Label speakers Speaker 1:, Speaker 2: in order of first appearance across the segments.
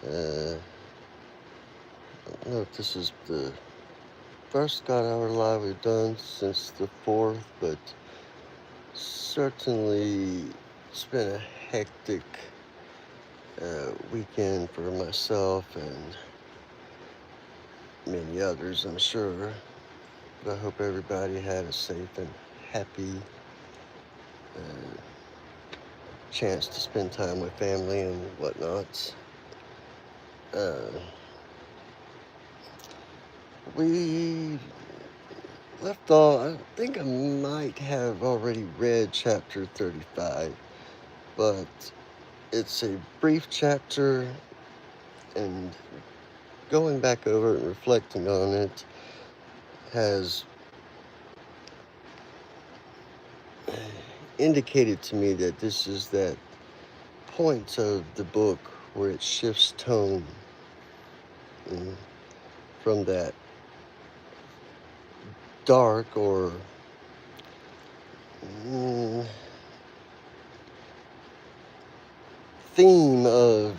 Speaker 1: I don't know if this is the first God Hour Live we've done since the 4th, but certainly it's been a hectic weekend for myself and many others, I'm sure. But I hope everybody had a safe and happy chance to spend time with family and whatnot. We left off, I think I might have already read chapter 35, but it's a brief chapter, and going back over it and reflecting on it has indicated to me that this is that point of the book where it shifts tone from that dark or theme of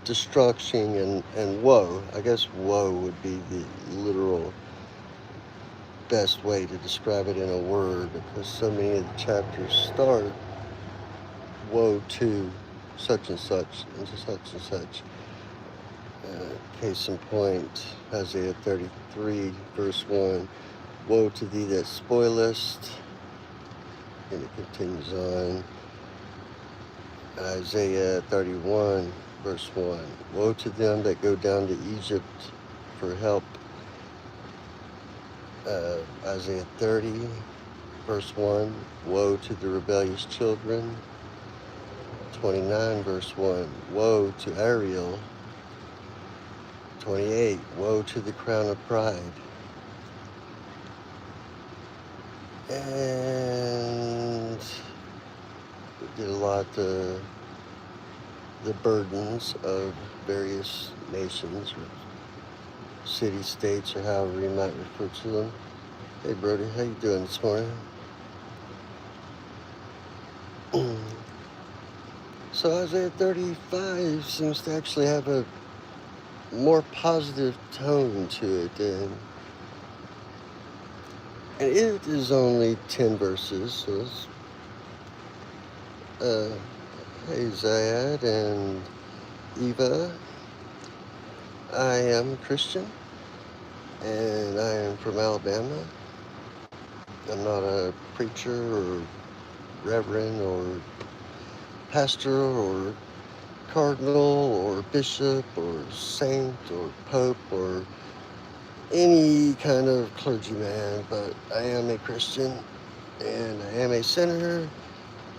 Speaker 1: destruction and woe. I guess woe would be the literal best way to describe it in a word, because so many of the chapters start woe to such and such and such and such. Case in point, Isaiah 33 verse 1, woe to thee that spoilest, and it continues on. Isaiah 31 verse 1, woe to them that go down to Egypt for help. Isaiah 30 verse 1, woe to the rebellious children. 29 verse 1, woe to Ariel. 28, woe to the crown of pride. And we did a lot of the burdens of various nations or city-states, or however you might refer to them. Hey Brody, how you doing this morning? So Isaiah 35 seems to actually have a more positive tone to it, and it is only 10 verses, so it's, hey Zayad and Eva, I am Christian, and I am from Alabama. I'm not a preacher or reverend or pastor or cardinal or bishop or saint or pope or any kind of clergyman, but I am a Christian, and I am a sinner,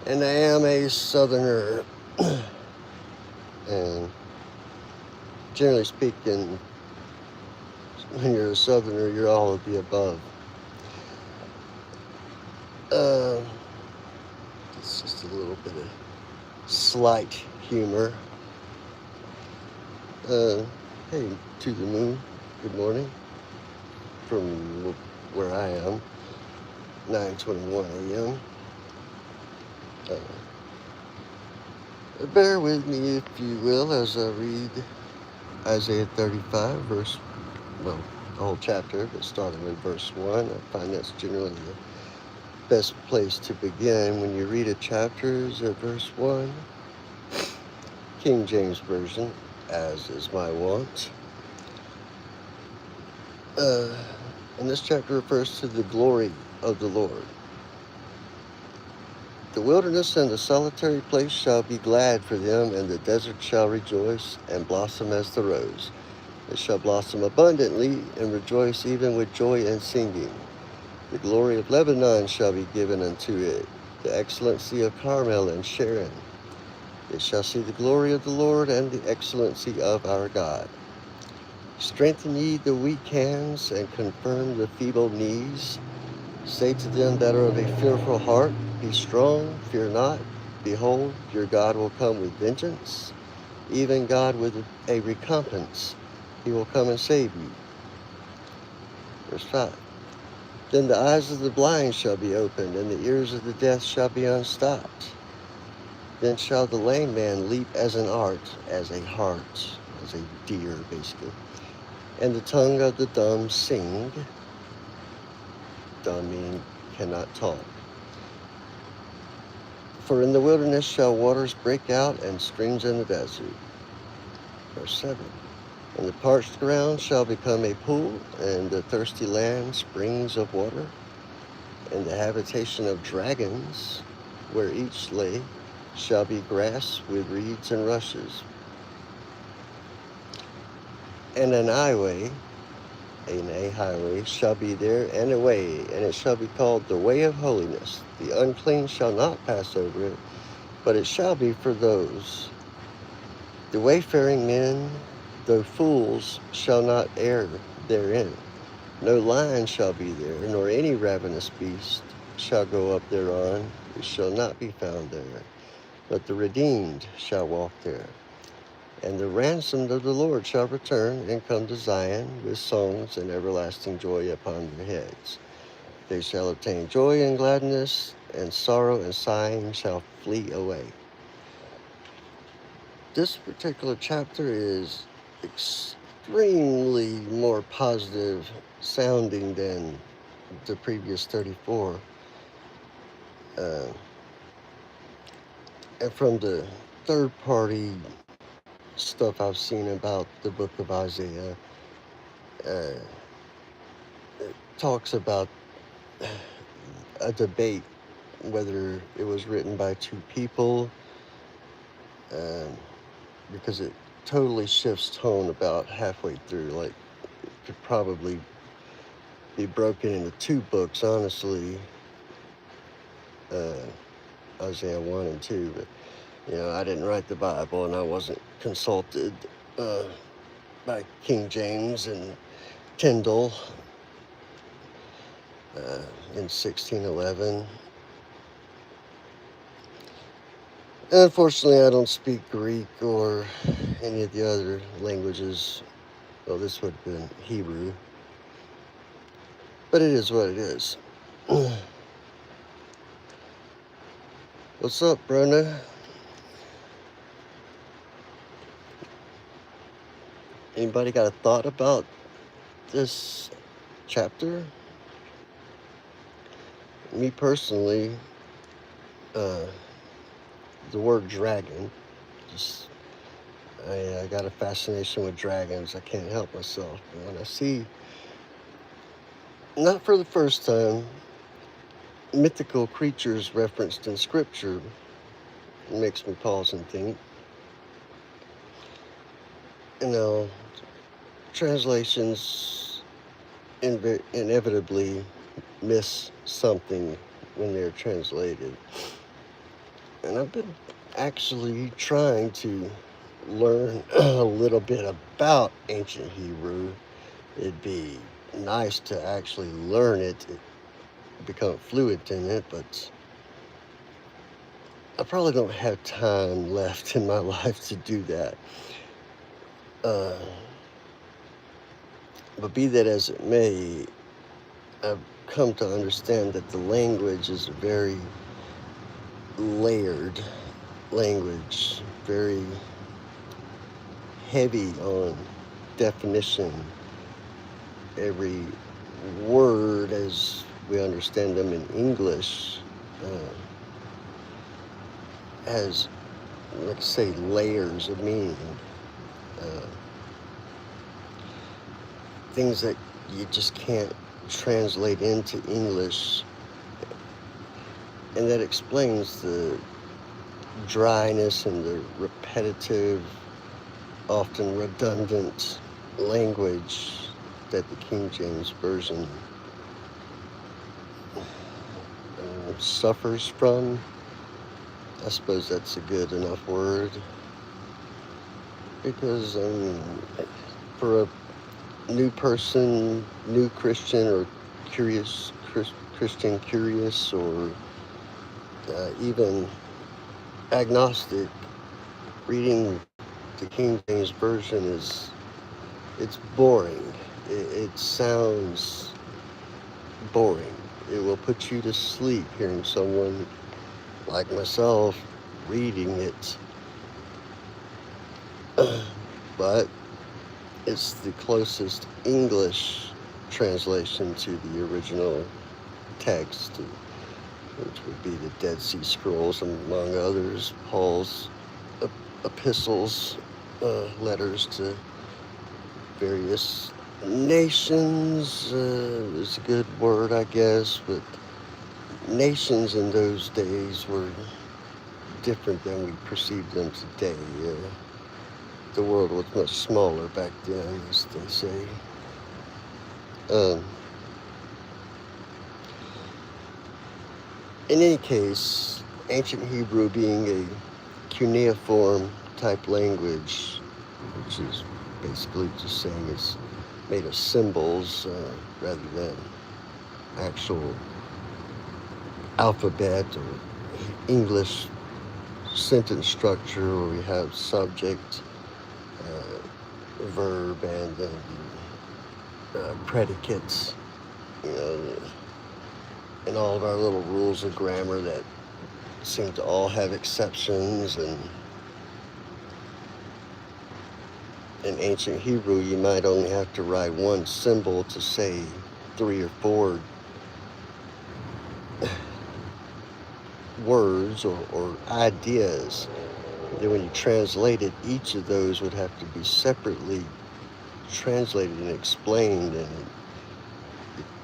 Speaker 1: and I am a Southerner. And generally speaking, when you're a Southerner, you're all of the above. It's just a little bit of slight humor. Hey, to the moon, good morning. From where I am, 9:21 a.m. Bear with me, if you will, as I read Isaiah 35, the whole chapter, but starting with verse 1. I find that's generally the best place to begin when you read a chapter, is at verse 1. King James Version, as is my wont. And this chapter refers to the glory of the Lord. The wilderness and the solitary place shall be glad for them, and the desert shall rejoice and blossom as the rose. It shall blossom abundantly and rejoice even with joy and singing. The glory of Lebanon shall be given unto it, the excellency of Carmel and Sharon. It shall see the glory of the Lord and the excellency of our God. Strengthen ye the weak hands, and confirm the feeble knees. Say to them that are of a fearful heart, be strong, fear not. Behold, your God will come with vengeance, even God with a recompense. He will come and save you. Verse 5. Then the eyes of the blind shall be opened, and the ears of the deaf shall be unstopped. Then shall the lame man leap as an hart, as a deer, basically. And the tongue of the dumb sing. Dumb meaning cannot talk. For in the wilderness shall waters break out and streams in the desert. Verse 7. And the parched ground shall become a pool, and the thirsty land springs of water. And the habitation of dragons, where each lay, shall be grass with reeds and rushes. And an highway shall be there, and a way, and it shall be called the way of holiness. The unclean shall not pass over it, but it shall be for those. The wayfaring men, though fools, shall not err therein. No lion shall be there, nor any ravenous beast shall go up thereon. It shall not be found there, but the redeemed shall walk there. And the ransomed of the Lord shall return and come to Zion with songs and everlasting joy upon their heads. They shall obtain joy and gladness, and sorrow and sighing shall flee away. This particular chapter is extremely more positive sounding than the previous 34. And from the third party stuff I've seen about the book of Isaiah, it talks about a debate whether it was written by two people, because it totally shifts tone about halfway through. Like, it could probably be broken into two books, honestly, Isaiah 1 and 2, but I didn't write the Bible, and I wasn't consulted by King James and Tyndale in 1611. And unfortunately, I don't speak Greek or any of the other languages. Well, this would have been Hebrew. But it is what it is. What's up, Brona? Anybody got a thought about this chapter? Me personally, the word dragon, I got a fascination with dragons. I can't help myself. And when I see, not for the first time, mythical creatures referenced in scripture, it makes me pause and think. Translations inevitably miss something when they're translated. And I've been actually trying to learn a little bit about ancient Hebrew. It'd be nice to actually learn it, become fluent in it, but I probably don't have time left in my life to do that. But be that as it may, I've come to understand that the language is a very layered language, very heavy on definition. Every word, as we understand them in English, has, let's say, layers of meaning. Things that you just can't translate into English. And that explains the dryness and the repetitive, often redundant language that the King James Version suffers from. I suppose that's a good enough word. Because, for a new person, new Christian, or curious Christian curious, or even agnostic, reading the King James Version it's boring. It sounds boring. It will put you to sleep hearing someone like myself reading it. But It's the closest English translation to the original text, which would be the Dead Sea Scrolls, among others, Paul's epistles, letters to various nations. Is a good word, I guess, but nations in those days were different than we perceive them today. The world was much smaller back then, as they say. In any case, ancient Hebrew being a cuneiform type language, which is basically just saying it's made of symbols rather than actual alphabet or English sentence structure where we have subject, verb, and then the predicates, and all of our little rules of grammar that seem to all have exceptions. And in ancient Hebrew, you might only have to write one symbol to say 3 or 4 words or ideas. Then when you translate it, each of those would have to be separately translated and explained, and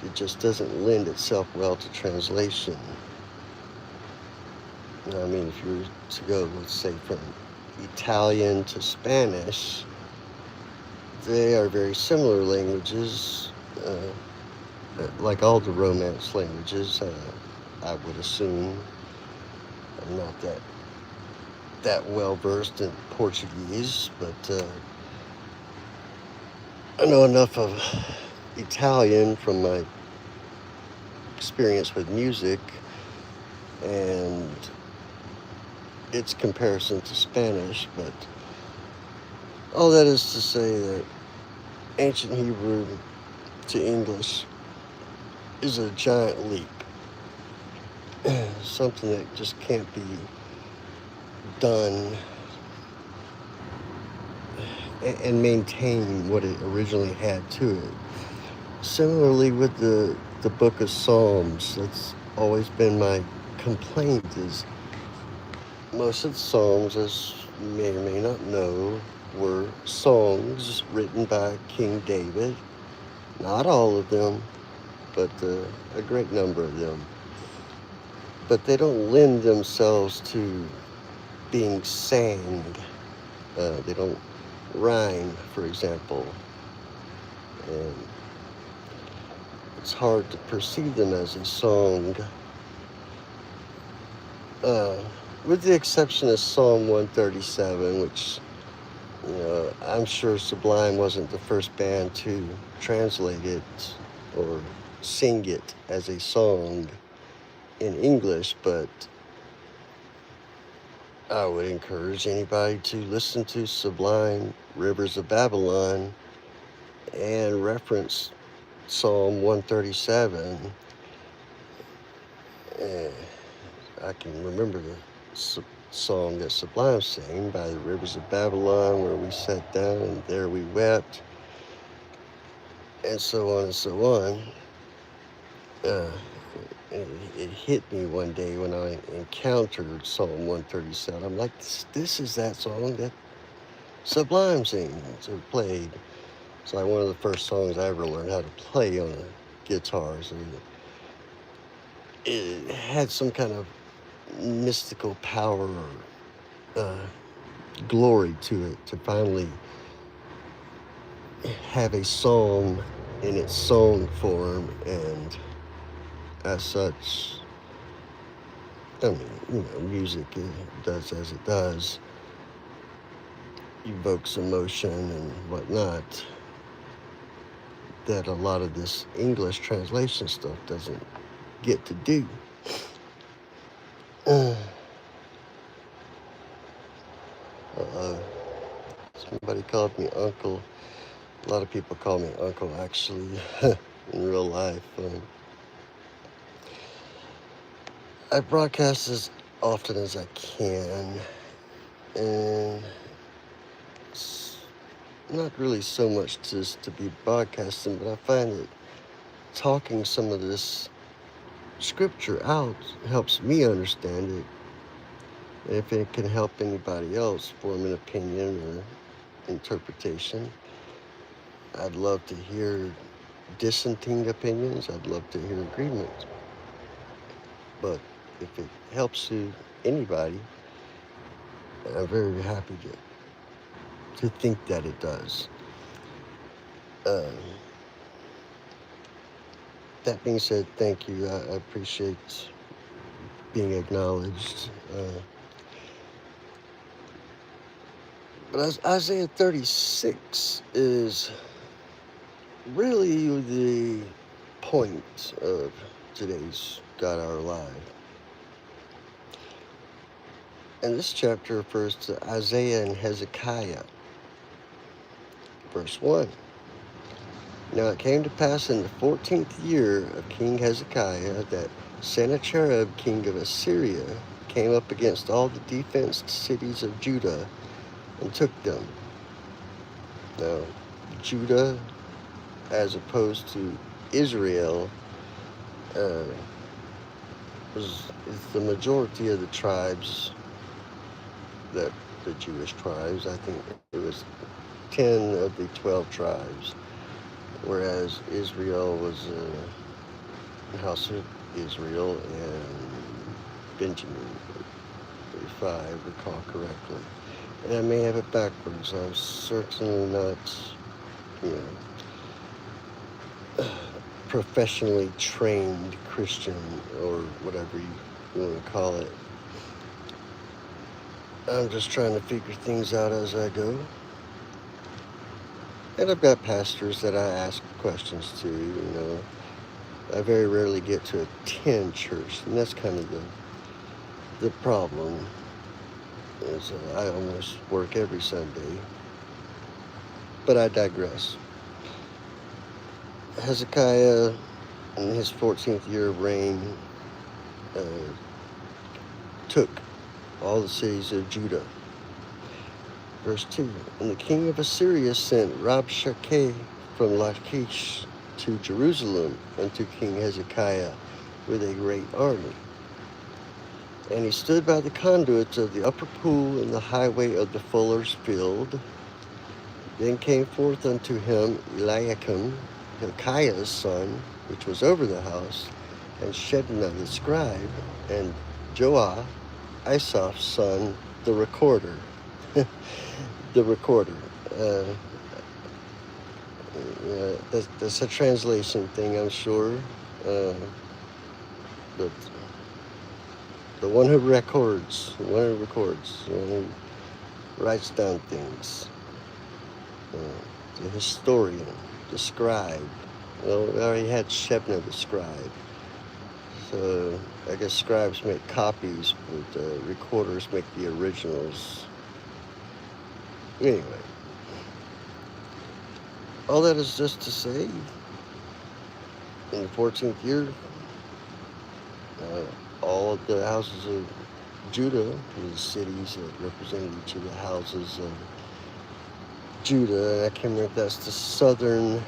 Speaker 1: it just doesn't lend itself well to translation. I mean, if you were to go, let's say, from Italian to Spanish, they are very similar languages, like all the Romance languages, I would assume. I'm not that well versed in Portuguese, but I know enough of Italian from my experience with music and its comparison to Spanish. But all that is to say that ancient Hebrew to English is a giant leap. Something that just can't be done and maintain what it originally had to it. Similarly with the book of Psalms, that's always been my complaint, is most of the Psalms, as you may or may not know, were songs written by King David. Not all of them, but a great number of them. But they don't lend themselves to being sang. They don't rhyme, for example. And it's hard to perceive them as a song. With the exception of Psalm 137, which, I'm sure Sublime wasn't the first band to translate it or sing it as a song in English, but I would encourage anybody to listen to Sublime Rivers of Babylon and reference Psalm 137. I can remember the song that Sublime sang, by the rivers of Babylon, where we sat down and there we wept, and so on and so on. It hit me one day when I encountered Psalm 137. I'm like, this is that song that Sublime sings or played. It's like one of the first songs I ever learned how to play on a guitar. So it had some kind of mystical power or glory to it to finally have a psalm in its song form, and as such, I mean, music does as it does, evokes emotion and whatnot, that a lot of this English translation stuff doesn't get to do. Somebody called me uncle. A lot of people call me uncle, actually, in real life. I broadcast as often as I can, and not really so much just to be broadcasting, but I find that talking some of this scripture out helps me understand it. And if it can help anybody else form an opinion or interpretation, I'd love to hear dissenting opinions. I'd love to hear agreement. But if it helps you, anybody, I'm very happy to think that it does. Uh, that being said, thank you. I appreciate being acknowledged. But Isaiah 36 is really the point of today's God Our Live. And this chapter refers to Isaiah and Hezekiah. Verse 1. Now it came to pass in the 14th year of King Hezekiah that Sennacherib, king of Assyria, came up against all the defenced cities of Judah and took them. Now, Judah, as opposed to Israel, is the majority of the tribes, that the Jewish tribes. I think it was 10 of the 12 tribes, whereas Israel was the house of Israel and Benjamin, if I recall correctly. And I may have it backwards. I'm certainly not, professionally trained Christian or whatever you want to call it. I'm just trying to figure things out as I go. And I've got pastors that I ask questions to, I very rarely get to attend church, and that's kind of the problem. Is I almost work every Sunday. But I digress. Hezekiah, in his 14th year of reign, took all the cities of Judah. Verse 2. And the king of Assyria sent Rabshakeh from Lachish to Jerusalem unto King Hezekiah with a great army. And he stood by the conduits of the upper pool in the highway of the fuller's field. Then came forth unto him Eliakim, Hilkiah's son, which was over the house, and Shebna the scribe, and Joah, Asaph's son, the recorder. The recorder. That's a translation thing, I'm sure. But the one who records, the one who writes down things, the historian, the scribe. Well, we already had Shebna the scribe. So I guess scribes make copies, but recorders make the originals. Anyway, all that is just to say, in the 14th year, all of the houses of Judah, the cities that represented each of the houses of Judah, and I can't remember if that's the southern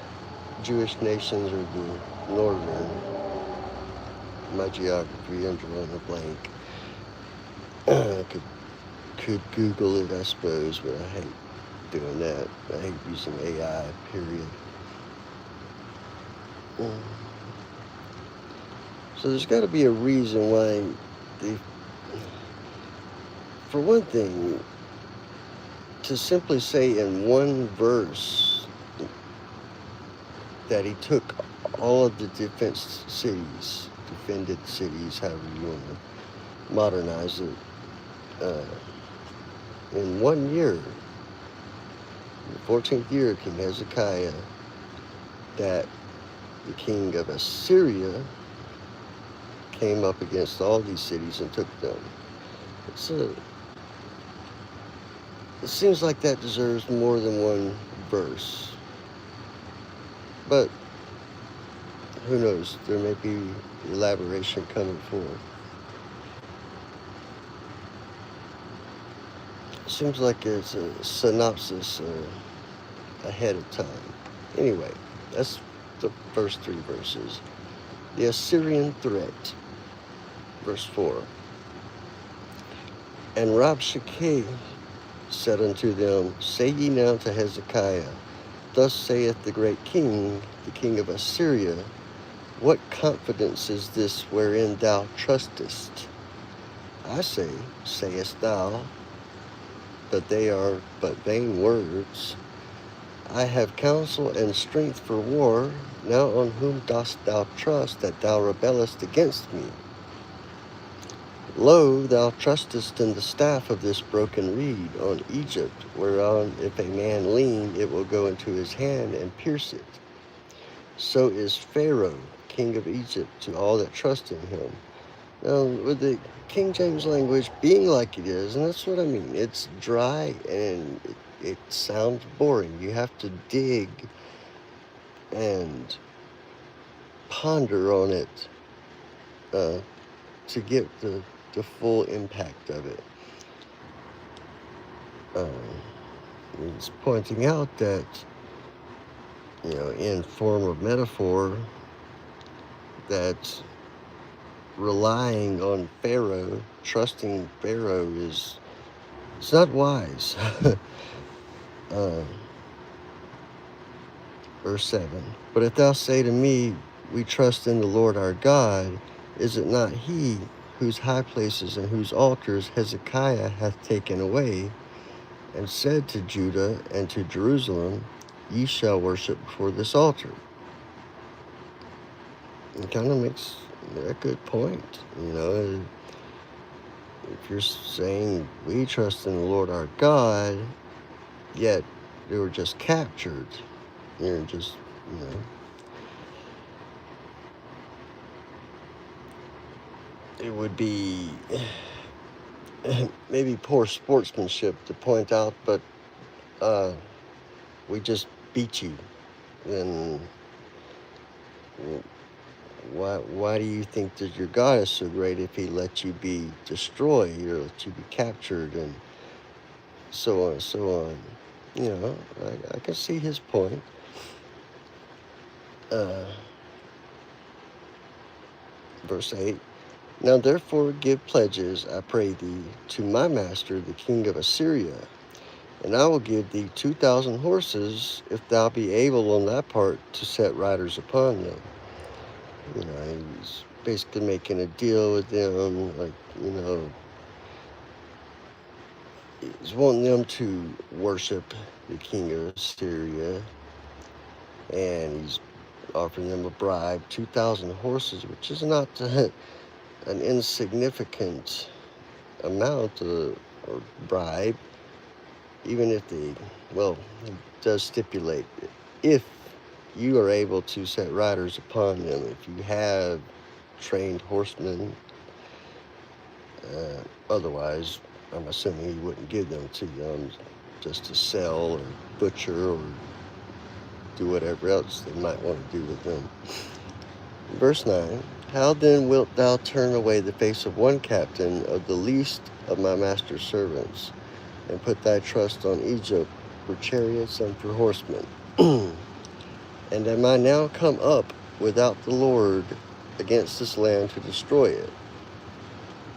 Speaker 1: Jewish nations or the northern. My geography, I'm drawing a blank. I could Google it, I suppose, but I hate doing that. I hate using AI, period. So there's got to be a reason why for one thing, to simply say in one verse that he took all of the defended cities, however you want to modernize it, in 1 year, in the 14th year of King Hezekiah, that the king of Assyria came up against all these cities and took them. It seems like that deserves more than one verse. But who knows? There may be elaboration coming forth. It seems like it's a synopsis ahead of time. Anyway, that's the first 3 verses. The Assyrian threat, verse 4. And Rabshakeh said unto them, Say ye now to Hezekiah, Thus saith the great king, the king of Assyria, What confidence is this wherein thou trustest? I say, sayest thou, but they are but vain words. I have counsel and strength for war. Now on whom dost thou trust that thou rebellest against me? Lo, thou trustest in the staff of this broken reed on Egypt, whereon if a man lean, it will go into his hand and pierce it. So is Pharaoh, king of Egypt, to all that trust in him. Now, with the King James language being like it is, and that's what I mean, it's dry and it sounds boring. You have to dig and ponder on it to get the full impact of it. He's pointing out that, in form of metaphor, that relying on Pharaoh, trusting Pharaoh it's not wise. Verse 7, But if thou say to me, We trust in the Lord our God, is it not he whose high places and whose altars Hezekiah hath taken away, and said to Judah and to Jerusalem, Ye shall worship before this altar? It kind of makes a good point. If you're saying we trust in the Lord our God, yet they were just captured, you're just, it would be maybe poor sportsmanship to point out, but we just beat you. Then why do you think that your God is so great if he let you be destroyed or let you be captured and so on and so on? I can see his point. Verse 8, Now therefore give pledges, I pray thee, to my master, the king of Assyria, and I will give thee 2,000 horses, if thou be able on that part to set riders upon them. He's basically making a deal with them, he's wanting them to worship the king of Assyria, and he's offering them a bribe, 2,000 horses, which is not an insignificant amount or bribe, even if it does stipulate, if you are able to set riders upon them, if you have trained horsemen. Otherwise, I'm assuming he wouldn't give them to them just to sell or butcher or do whatever else they might want to do with them. Verse 9, How then wilt thou turn away the face of one captain of the least of my master's servants, and put thy trust on Egypt for chariots and for horsemen? And am I now come up without the Lord against this land to destroy it?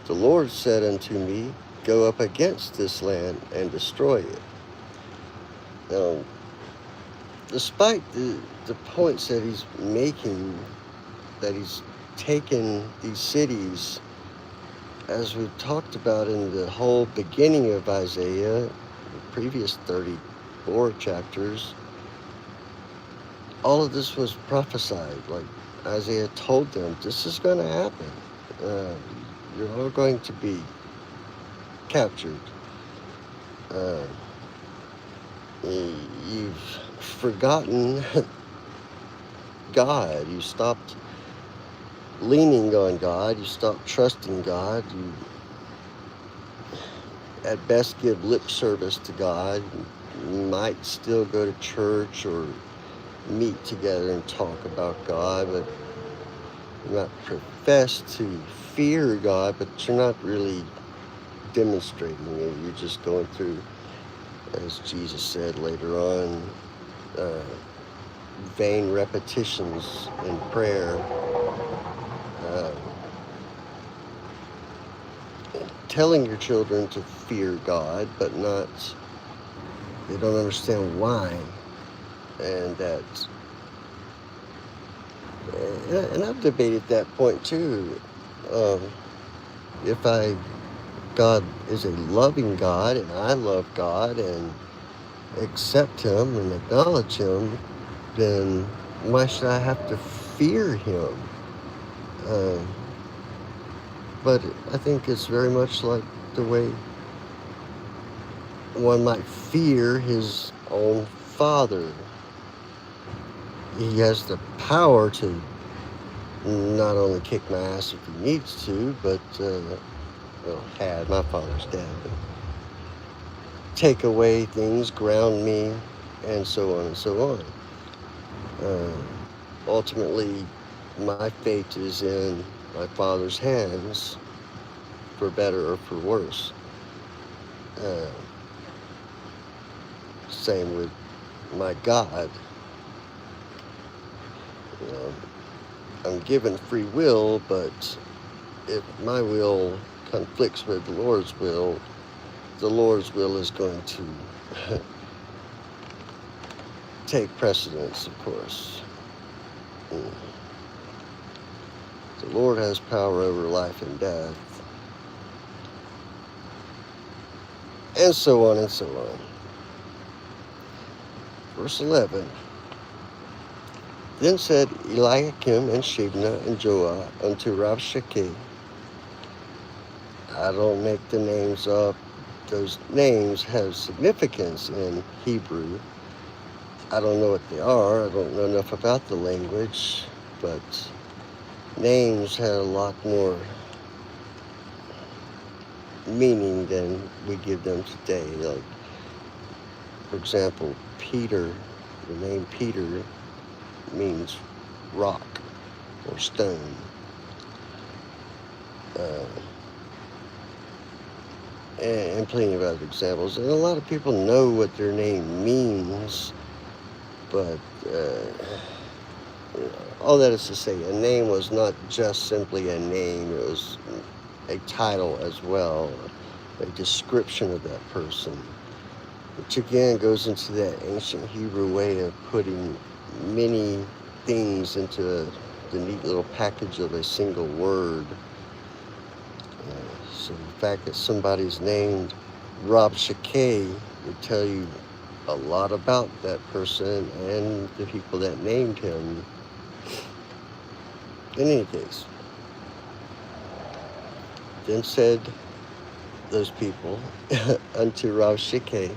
Speaker 1: The Lord said unto me, Go up against this land and destroy it. Now, despite the points that he's making, that he's taken these cities, as we've talked about in the whole beginning of Isaiah, the previous 34 chapters, all of this was prophesied. Like Isaiah told them, this is going to happen. You're all going to be captured. You've forgotten God. You stopped leaning on God. You stopped trusting God. You at best give lip service to God. You might still go to church or meet together and talk about God, but you're not professed to fear God, but you're not really demonstrating it. You're just going through, as Jesus said later on, uh, vain repetitions in prayer, uh, telling your children to fear God, but not, they don't understand why, and that, and I've debated that point too. Um, if God is a loving God, and I love God and accept Him and acknowledge Him, then why should I have to fear Him? Um, but I think it's very much like the way one might fear his own father. He has the power to not only kick my ass if he needs to, but, had my father's dad, but take away things, ground me, and so on and so on. Ultimately, my fate is in my father's hands, for better or for worse. Same with my God. You know, I'm given free will, but if my will conflicts with the Lord's will is going to take precedence, of course. The Lord has power over life and death, and so on and so on. Verse 11. Then said Eliakim and Shebna and Joah unto Rabshakeh. I don't make the names up. Those names have significance in Hebrew. I don't know what they are. I don't know enough about the language, but names had a lot more meaning than we give them today. Like, for example, Peter, the name Peter means rock or stone. And plenty of other examples. And a lot of people know what their name means, but all that is to say, a name was not just simply a name, it was a title as well, a description of that person, which again goes into that ancient Hebrew way of putting many things into the neat little package of a single word. So the fact that somebody's named Rabshakeh would tell you a lot about that person and the people that named him. In any case, then said those people unto Rabshakeh,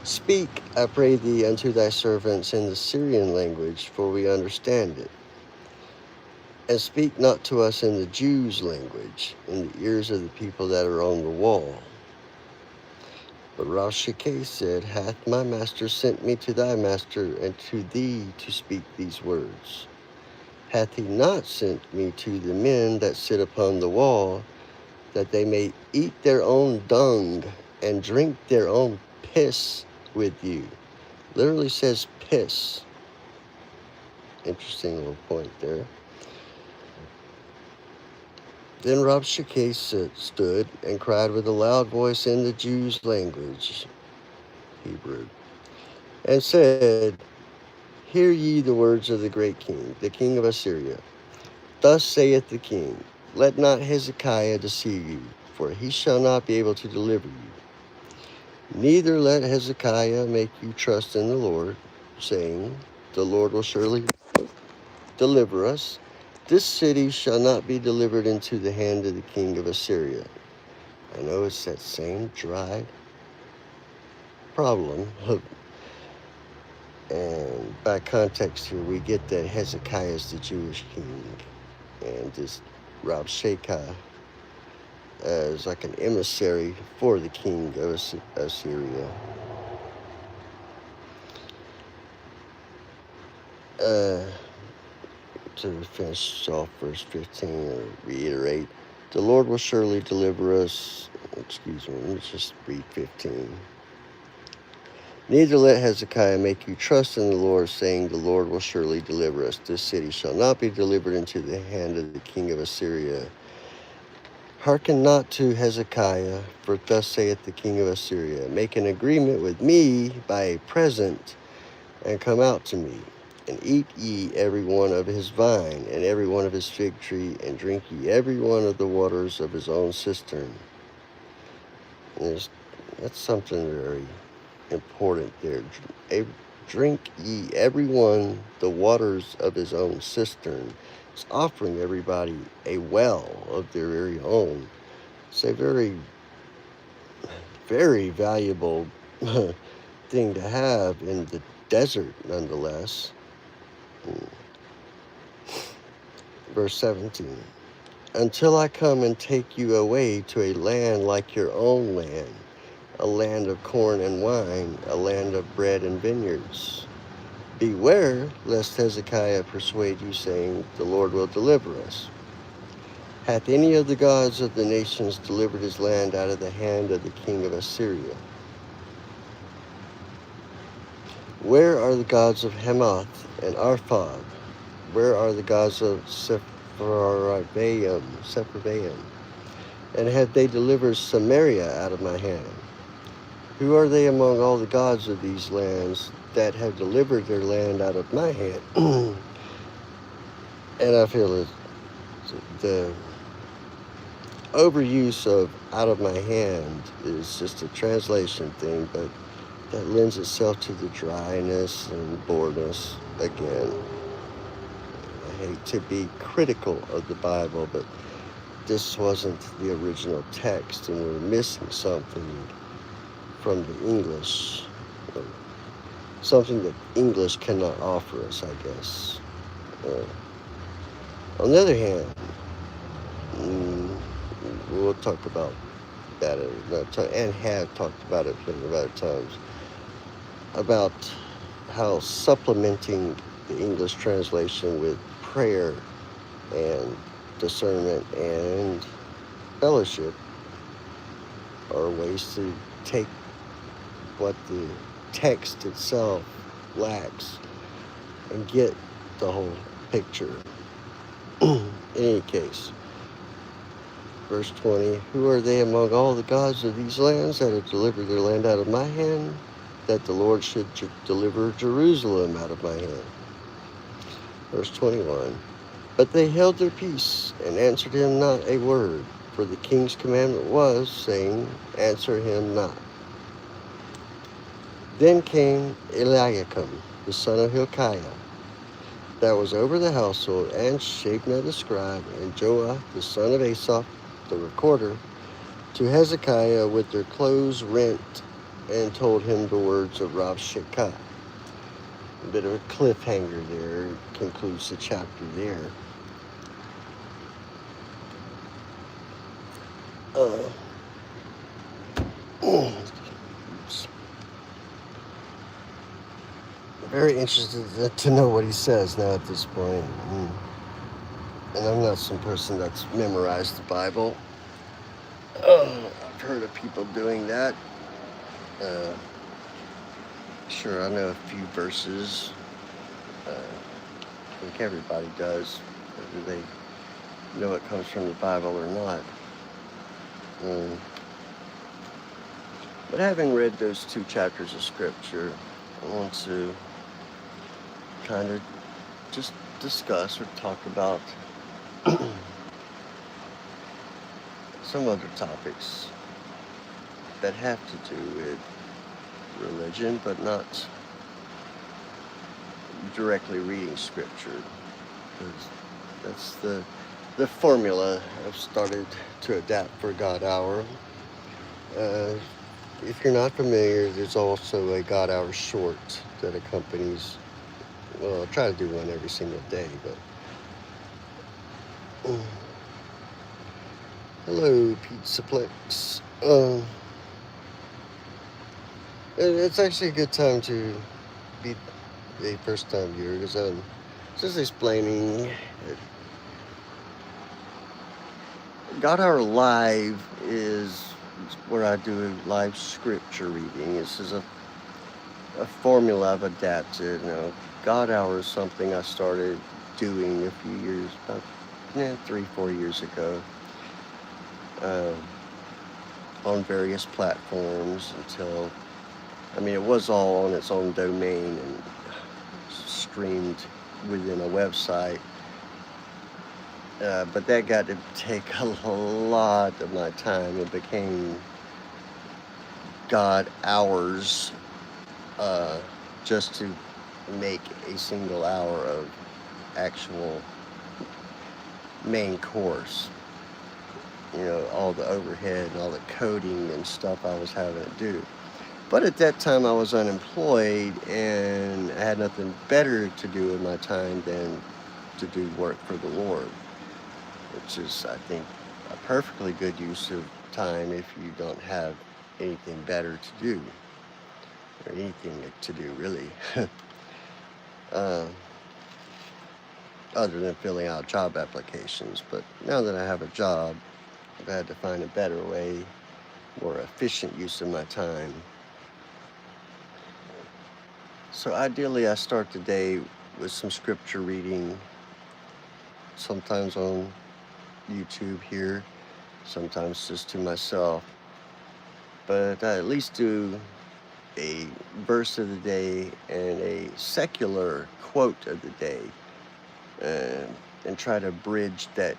Speaker 1: Speak, I pray thee, unto thy servants in the Syrian language, for we understand it. And speak not to us in the Jews' language, in the ears of the people that are on the wall. But Rabshakeh said, Hath my master sent me to thy master and to thee to speak these words? Hath he not sent me to the men that sit upon the wall, that they may eat their own dung and drink their own piss with you? Literally says piss. Interesting little point there. Then Rabshakeh stood and cried with a loud voice in the Jews' language, Hebrew, and said, Hear ye the words of the great king, the king of Assyria. Thus saith the king, Let not Hezekiah deceive you, for he shall not be able to deliver you. Neither let Hezekiah make you trust in the Lord, saying, The Lord will surely deliver us. This city shall not be delivered into the hand of the king of Assyria. I know it's that same dry problem. And by context here, we get that Hezekiah is the Jewish king. And this Rabshakeh is like an emissary for the king of Assyria. To finish off verse 15, or reiterate, the Lord will surely deliver us. Excuse me, let me just read 15. Neither let Hezekiah make you trust in the Lord, saying, the Lord will surely deliver us. This city shall not be delivered into the hand of the king of Assyria. Hearken not to Hezekiah, for thus saith the king of Assyria, make an agreement with me by a present, and come out to me, and eat ye every one of his vine, and every one of his fig tree, and drink ye every one of the waters of his own cistern. That's something very important there. Drink ye every one the waters of his own cistern. It's offering everybody a well of their very own. It's a very, very valuable thing to have in the desert, nonetheless. Verse 17. Until I come and take you away to a land like your own land, a land of corn and wine, a land of bread and vineyards. Beware lest Hezekiah persuade you, saying, the Lord will deliver us. Hath any of the gods of the nations delivered his land out of the hand of the king of Assyria? Where are the gods of Hamath and Arphad? Where are the gods of Sepharvaim? And have they delivered Samaria out of my hand? Who are they among all the gods of these lands that have delivered their land out of my hand? And I feel that the overuse of out of my hand is just a translation thing, but that lends itself to the dryness and boredness again. I hate to be critical of the Bible, but this wasn't the original text, and we're missing something from the English, something that English cannot offer us, I guess. On the other hand, we'll talk about that at another time, and have talked about it plenty of other times, about how supplementing the English translation with prayer and discernment and fellowship are ways to take what the text itself lacks and get the whole picture. In any case, verse 20, who are they among all the gods of these lands that have delivered their land out of my hand, that the Lord should deliver Jerusalem out of my hand? Verse 21, but they held their peace and answered him not a word, for the king's commandment was, saying, answer him not. Then came Eliakim, the son of Hilkiah, that was over the household, and Shebna the scribe, and Joah the son of Asaph, the recorder, to Hezekiah with their clothes rent, and told him the words of Rabshakeh. A bit of a cliffhanger there, concludes the chapter there. Very interested to know what he says now at this point. And I'm not some person that's memorized the Bible. I've heard of people doing that. Sure, I know a few verses. I think everybody does, whether they know it comes from the Bible or not. But having read those 2 chapters of Scripture, I want to kind of just discuss or talk about some other topics that have to do with religion, but not directly reading Scripture, because that's the formula I've started to adapt for God Hour. If you're not familiar, there's also a God Hour short that accompanies, well, I try to do one every single day, but hello, Pizzaplex. It's actually a good time to be a first-time viewer, because I'm just explaining that God Hour Live is where I do a live scripture reading. This is a a formula I've adapted. God hour is something I started doing a few years, about 3, 4 years ago, uh, on various platforms until, it was all on its own domain and streamed within a website. But that got to take a lot of my time. It became God hours, just to make a single hour of actual main course. All the overhead and all the coding and stuff I was having to do. But at that time I was unemployed and I had nothing better to do with my time than to do work for the Lord, which is, I think, a perfectly good use of time if you don't have anything better to do, or anything to do, really. uh, Other than filling out job applications. But now that I have a job, I've had to find a better way, more efficient use of my time. So ideally, I start the day with some scripture reading, sometimes on YouTube here, sometimes just to myself. But I at least do a verse of the day and a secular quote of the day, and try to bridge that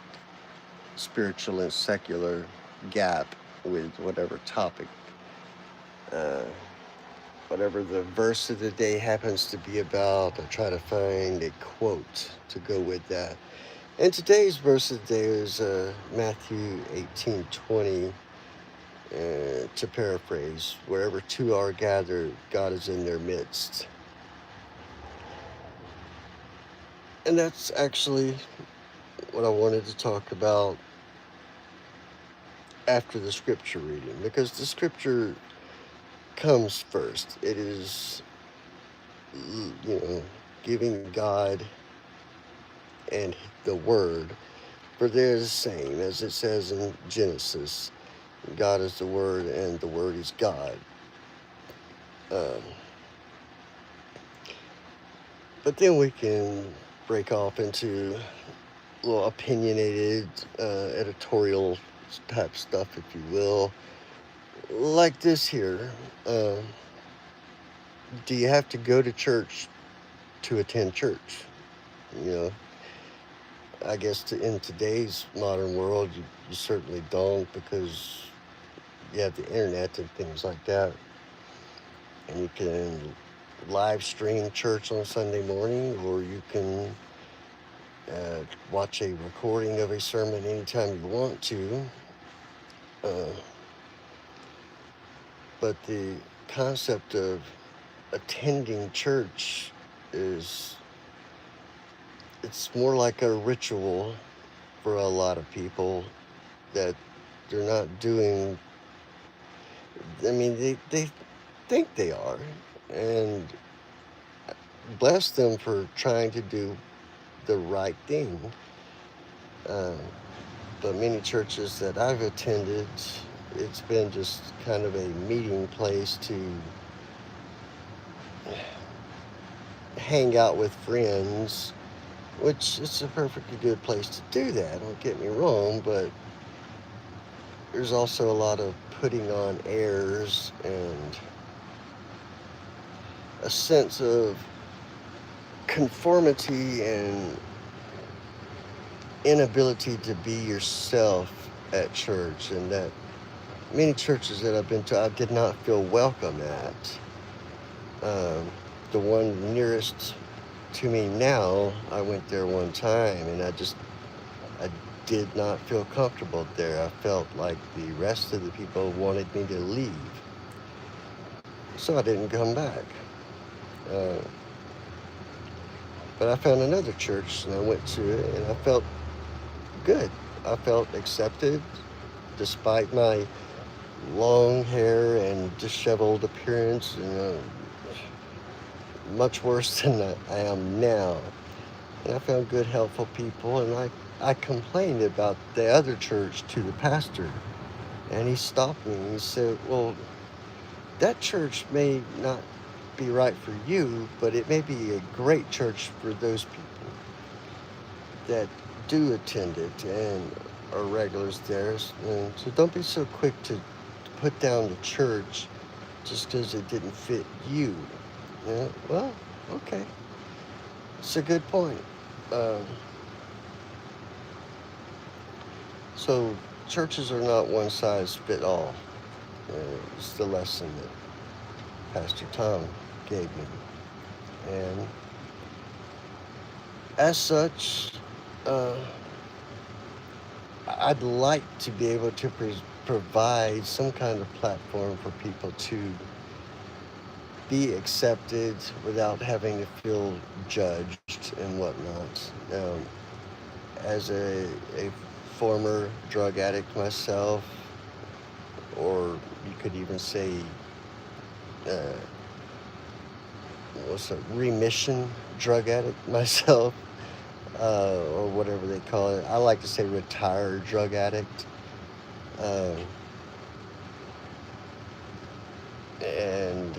Speaker 1: spiritual and secular gap with whatever topic, whatever the verse of the day happens to be about. I try to find a quote to go with that. And today's verse of the day is Matthew 18:20. To paraphrase, wherever two are gathered, God is in their midst. And that's actually what I wanted to talk about after the scripture reading, because the scripture comes first. It is, giving God and the Word, for they're the same, as it says in Genesis. God is the Word, and the Word is God. But then we can break off into a little opinionated, editorial type stuff, if you will, like this here. Do you have to go to church to attend church? I guess in today's modern world, you certainly don't, because you have the internet and things like that. And you can live stream church on Sunday morning, or you can watch a recording of a sermon anytime you want to. But the concept of attending church it's more like a ritual for a lot of people that they're not doing. They think they are, and bless them for trying to do the right thing. But many churches that I've attended, it's been just kind of a meeting place to hang out with friends, which is a perfectly good place to do that, don't get me wrong, but there's also a lot of putting on airs and a sense of conformity and inability to be yourself at church, and that many churches that I've been to, I did not feel welcome at. The one nearest to me now, I went there one time, and I did not feel comfortable there. I felt like the rest of the people wanted me to leave, so I didn't come back. But I found another church, and I went to it, and I felt good. I felt accepted, despite my long hair and disheveled appearance, much worse than I am now. And I found good, helpful people, and I complained about the other church to the pastor, and he stopped me and he said, well, that church may not be right for you, but it may be a great church for those people that do attend it and are regulars there. And so don't be so quick to put down the church just because it didn't fit you. Yeah, well, okay. It's a good point. Um, so churches are not one size fit all. It's the lesson that Pastor Tom gave me. And as such, uh, I'd like to be able to provide some kind of platform for people to be accepted without having to feel judged and whatnot. As a former drug addict myself, or you could even say, what's a remission drug addict myself, or whatever they call it. I like to say retired drug addict. And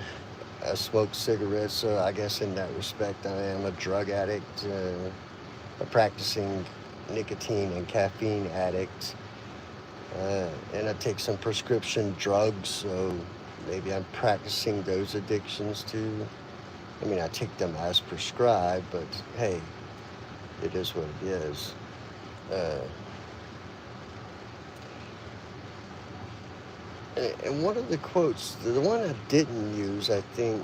Speaker 1: I smoke cigarettes, so I guess in that respect I am a drug addict, a practicing nicotine and caffeine addict. And I take some prescription drugs, so maybe I'm practicing those addictions too. I mean, I take them as prescribed, but hey, it is what it is. And one of the quotes, the one I didn't use, I think,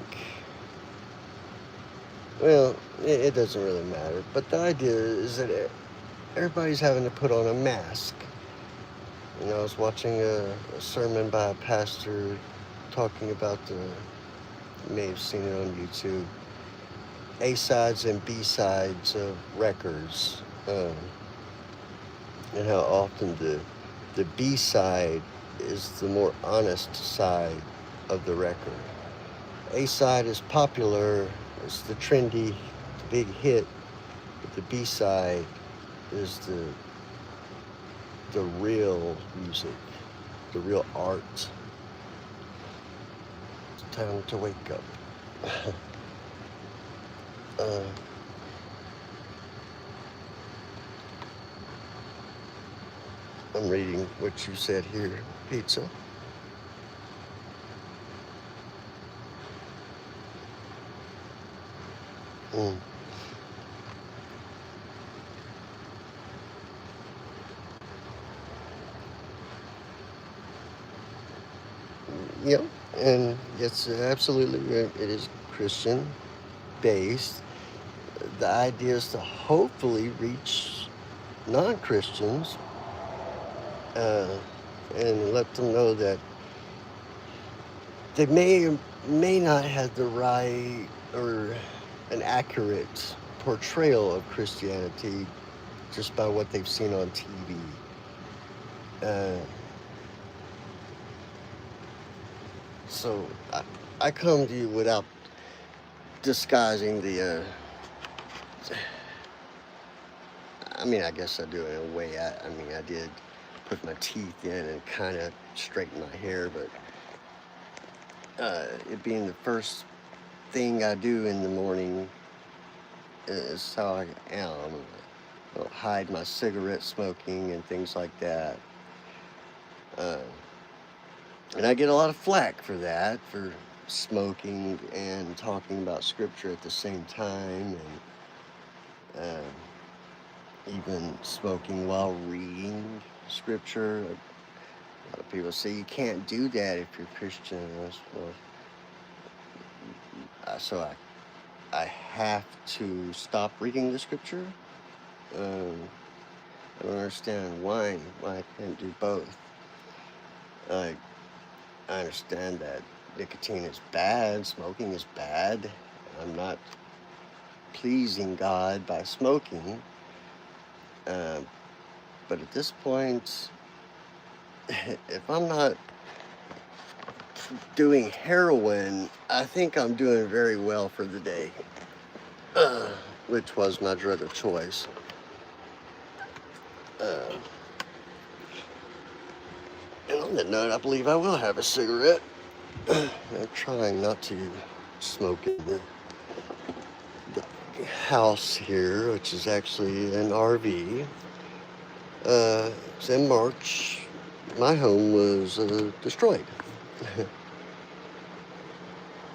Speaker 1: well, it doesn't really matter, but the idea is that everybody's having to put on a mask. You know, I was watching a sermon by a pastor talking about you may have seen it on YouTube, A-sides and B-sides of records, and how often the B-side is the more honest side of the record. A-side is popular, it's the trendy, the big hit, but the B-side is the real music, the real art. It's time to wake up. I'm reading what you said here. Pizza. Mm. Yep, and it's absolutely, it is Christian based. The idea is to hopefully reach non-Christians, and let them know that they may or may not have the right or an accurate portrayal of Christianity just by what they've seen on TV. So I come to you without disguising I mean, I guess I do in a way. I mean, I did put my teeth in and kind of straighten my hair, but it being the first thing I do in the morning is how I am. I'll hide my cigarette smoking and things like that. And I get a lot of flack for that, for smoking and talking about scripture at the same time, and even smoking while reading scripture. A lot of people say you can't do that if you're Christian. So I have to stop reading the scripture. I don't understand why I can't do both. I understand that nicotine is bad, smoking is bad. I'm not pleasing God by smoking. But at this point, if I'm not doing heroin, I think I'm doing very well for the day, which was my drug of choice. And on that note, I believe I will have a cigarette. I'm trying not to smoking the house here, which is actually an RV. It's in March. My home was destroyed.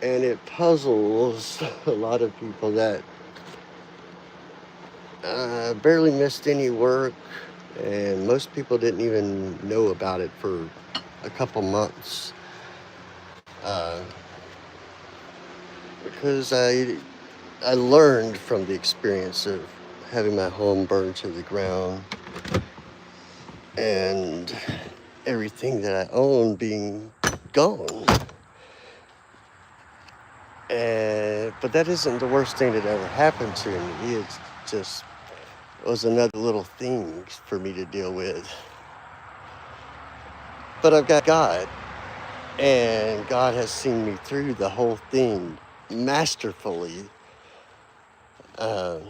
Speaker 1: And it puzzles a lot of people that barely missed any work, and most people didn't even know about it for a couple months. Uh, because I learned from the experience of having my home burned to the ground and everything that I own being gone. But that isn't the worst thing that ever happened to me. It's just was another little thing for me to deal with. But I've got God, and God has seen me through the whole thing masterfully. Um,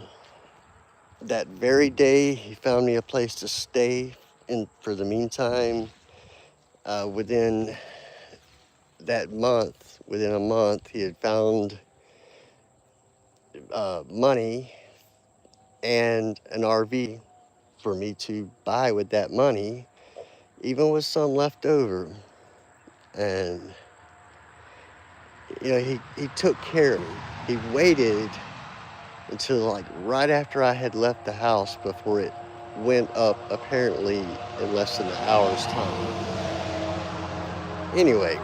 Speaker 1: that very day, He found me a place to stay in for the meantime. Within within a month, He had found money and an RV for me to buy with that money, even with some left over. And he took care of me. He waited until like right after I had left the house before it went up, apparently in less than an hour's time. Anyway,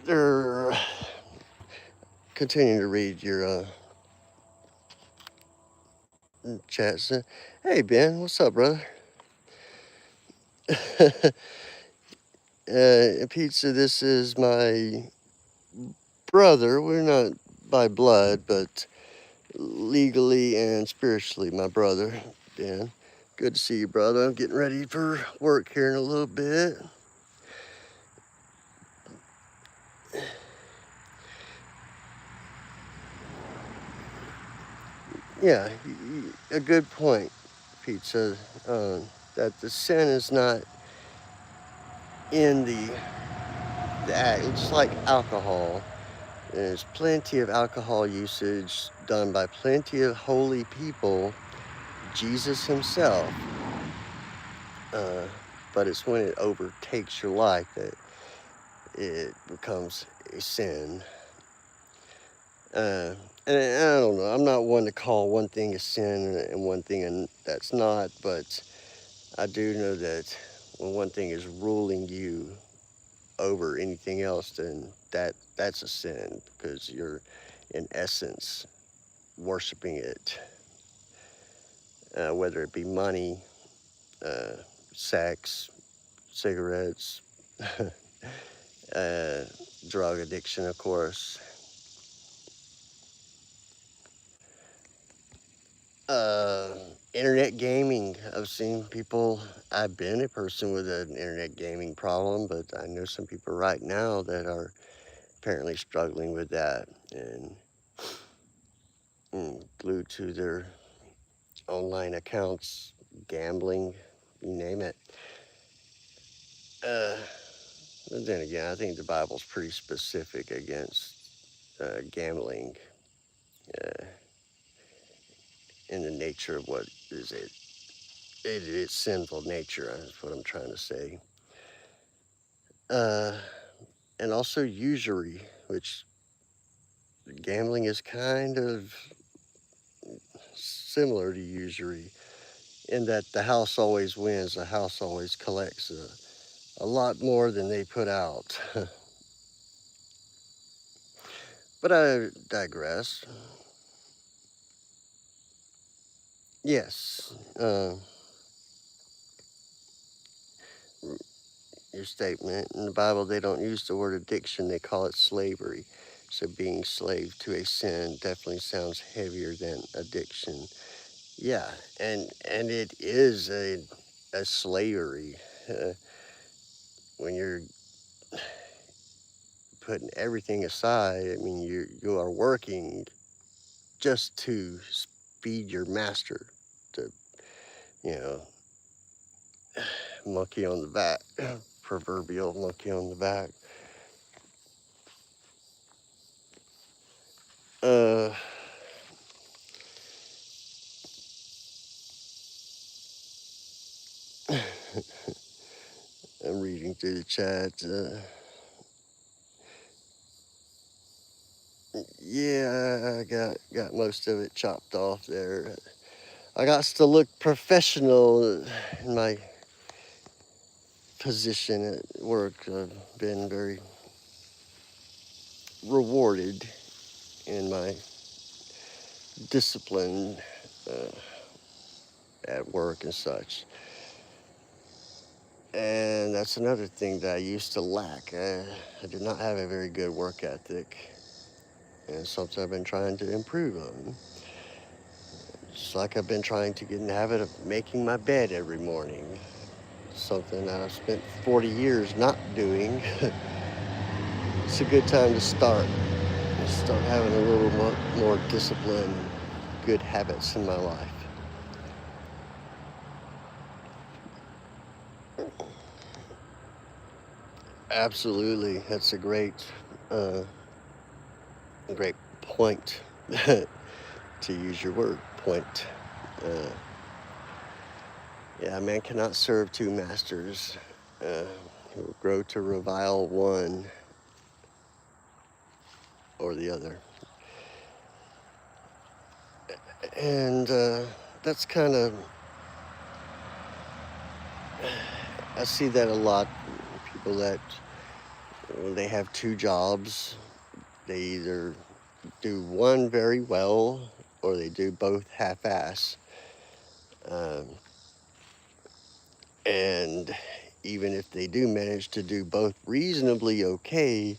Speaker 1: they're continuing to read your chats. Hey Ben, what's up, brother? Pizza, this is my brother. We're not by blood, but legally and spiritually my brother, Dan. Good to see you, brother. I'm getting ready for work here in a little bit. Yeah, a good point, Pizza, that the sin is not in the act. It's like alcohol. There's plenty of alcohol usage done by plenty of holy people, Jesus himself, uh, but it's when it overtakes your life that it becomes a sin. And I don't know, I'm not one to call one thing a sin and one thing that's not, but I do know that when one thing is ruling you over anything else, then that's a sin because you're in essence worshiping it, whether it be money, uh, sex, cigarettes, uh, drug addiction, of course. Uh, Internet gaming. I've been a person with an internet gaming problem, but I know some people right now that are apparently struggling with that and glued to their online accounts, gambling, you name it. Uh, but then again, I think the Bible's pretty specific against gambling uh, in the nature of what is it. It's sinful nature, is what I'm trying to say. Uh, and also usury, which gambling is kind of similar to usury in that the house always wins, the house always collects a lot more than they put out. But I digress. Yes, your statement in the Bible, they don't use the word addiction, they call it slavery. So being slave to a sin definitely sounds heavier than addiction. Yeah, and it is a slavery when you're putting everything aside. I mean, you are working just to feed your master, to, you know, monkey on the back, proverbial monkey on the back. Uh, I'm reading through the chat. Yeah, I got most of it chopped off there. I got to look professional in my position at work. I've been very rewarded in my discipline uh, at work and such. And that's another thing that I used to lack. I did not have a very good work ethic, and something I've been trying to improve on. Just like I've been trying to get in the habit of making my bed every morning, something that I've spent 40 years not doing. It's a good time to start having a little more discipline, good habits in my life. Absolutely, that's uh, a great point. To use your word, point. Uh, yeah, man cannot serve two masters. Uh, he will grow to revile one or the other. And that's kind of, I see that a lot. People that, when they have two jobs, they either do one very well or they do both half-ass. Um, and even if they do manage to do both reasonably okay,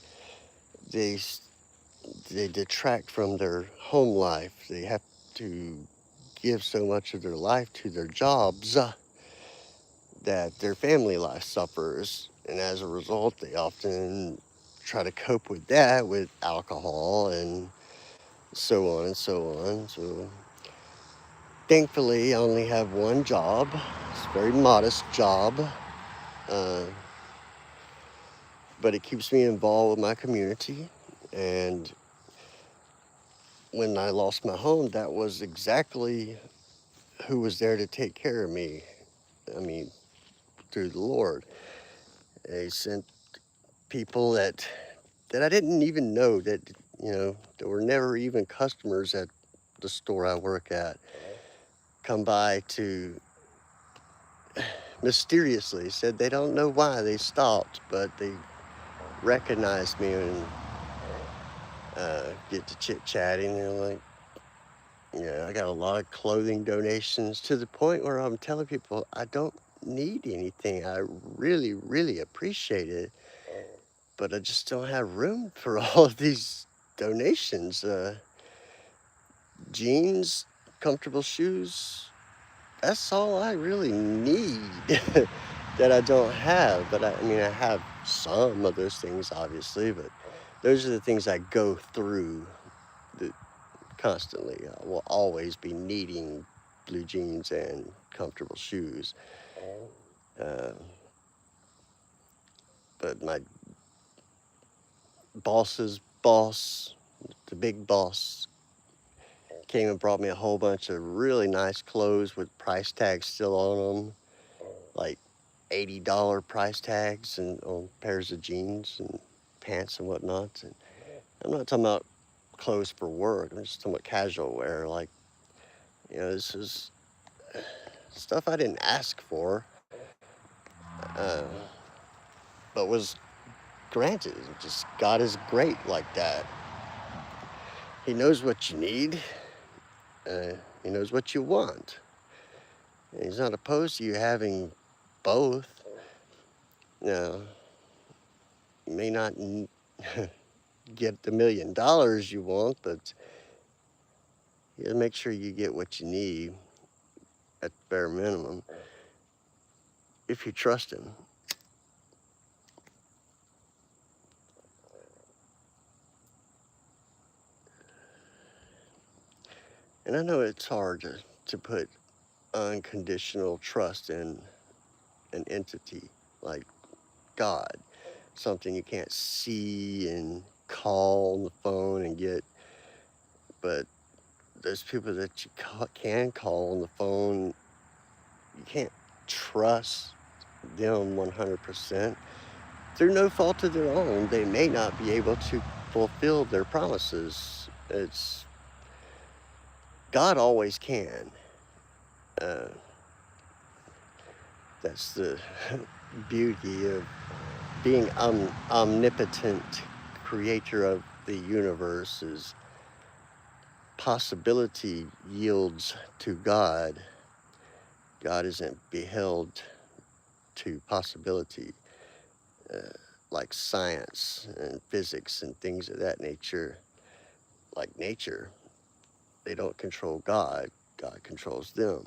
Speaker 1: they they detract from their home life. They have to give so much of their life to their jobs that their family life suffers. And as a result, they often try to cope with that with alcohol and so on and so on. So thankfully, I only have one job. It's a very modest job, uh, but it keeps me involved with my community. And when I lost my home, that was exactly who was there to take care of me. I mean, through the Lord. They sent people that I didn't even know, that were never even customers at the store I work at, come by to mysteriously said they don't know why they stopped, but they recognized me and get to chit-chatting. They're like, yeah, I got a lot of clothing donations, to the point where I'm telling people I don't need anything. I really, really appreciate it, but I just don't have room for all of these donations. Jeans, comfortable shoes, that's all I really need that I don't have. But I mean, I have some of those things, obviously, but those are the things I go through constantly. I will always be needing blue jeans and comfortable shoes. Uh, but my boss's boss, the big boss, came and brought me a whole bunch of really nice clothes with price tags still on them, like $80 price tags and on pairs of jeans and pants and whatnot. And I'm not talking about clothes for work. I'm just talking about casual wear. Like, this is stuff I didn't ask for, uh, but was granted. Just God is great like that. He knows what you need. He knows what you want. And he's not opposed to you having both. Now, you may not get the $1 million you want, but you gotta make sure you get what you need at the bare minimum if you trust him. And I know it's hard to put unconditional trust in an entity like God, something you can't see and call on the phone and get, but those people that you can call on the phone, you can't trust them 100%. Through no fault of their own, they may not be able to fulfill their promises. It's God always can. Uh, that's the beauty of being omnipotent creator of the universe. Is possibility yields to God. God isn't beheld to possibility, uh, like science and physics and things of that nature. Like nature, they don't control God. God controls them.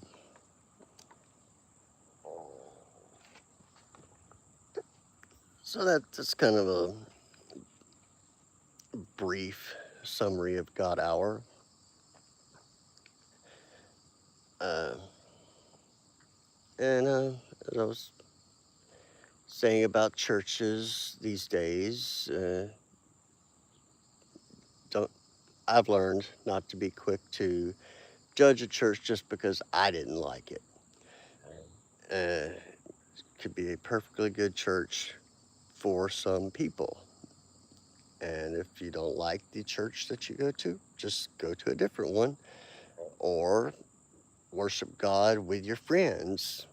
Speaker 1: So that's kind of a brief summary of God Hour. Uh, and as I was saying about churches these days, don't I've learned not to be quick to judge a church just because I didn't like it. Uh, could be a perfectly good church for some people. And if you don't like the church that you go to, just go to a different one or worship God with your friends.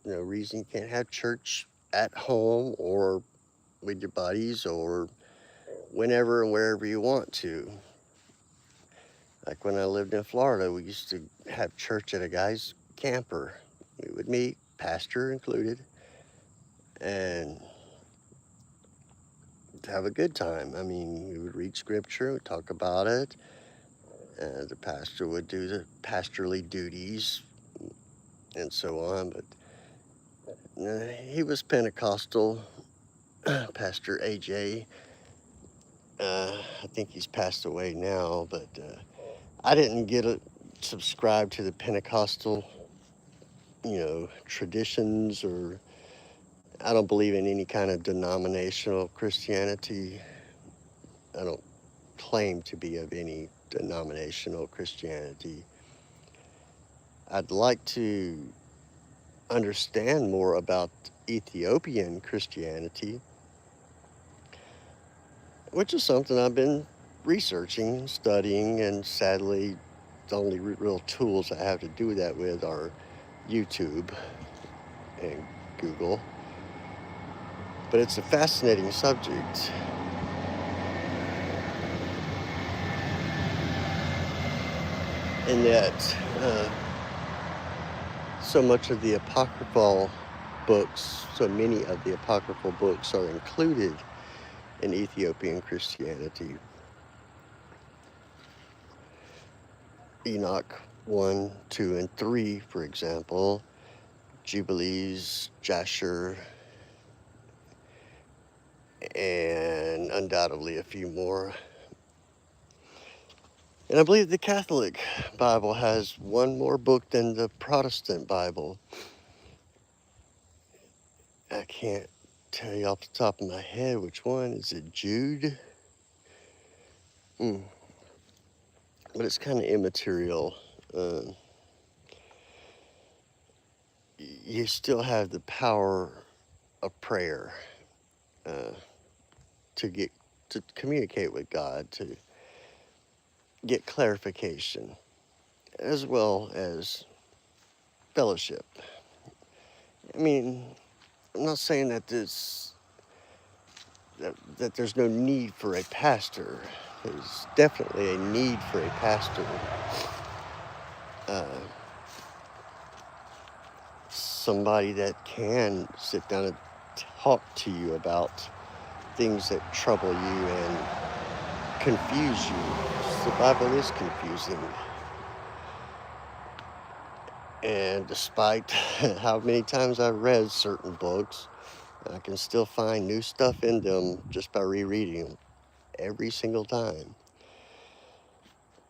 Speaker 1: No reason you can't have church at home or with your buddies or whenever and wherever you want to. Like when I lived in Florida, we used to have church at a guy's camper. We would meet, pastor included, and have a good time. I mean, we would read scripture, we'd talk about it, and the pastor would do the pastorly duties and so on. But he was Pentecostal, Pastor AJ. I think he's passed away now, but I didn't subscribe to the Pentecostal, traditions, or I don't believe in any kind of denominational Christianity. I don't claim to be of any denominational Christianity. I'd like to understand more about Ethiopian Christianity, which is something I've been researching, studying, and sadly, the only real tools I have to do that with are YouTube and Google. But it's a fascinating subject. In that so much of the apocryphal books, so many of the apocryphal books are included in Ethiopian Christianity. Enoch 1, 2, and 3, for example, Jubilees, Jasher, and undoubtedly a few more. And I believe the Catholic Bible has one more book than the Protestant Bible. I can't tell you off the top of my head which one. Is it Jude? But it's kind of immaterial. You still have the power of prayer to communicate with God, to get clarification, as well as fellowship. I mean, I'm not saying that that there's no need for a pastor. There's definitely a need for a pastor. Somebody that can sit down and talk to you about things that trouble you and confuse you. The Bible is confusing. And despite how many times I've read certain books, I can still find new stuff in them just by rereading them every single time.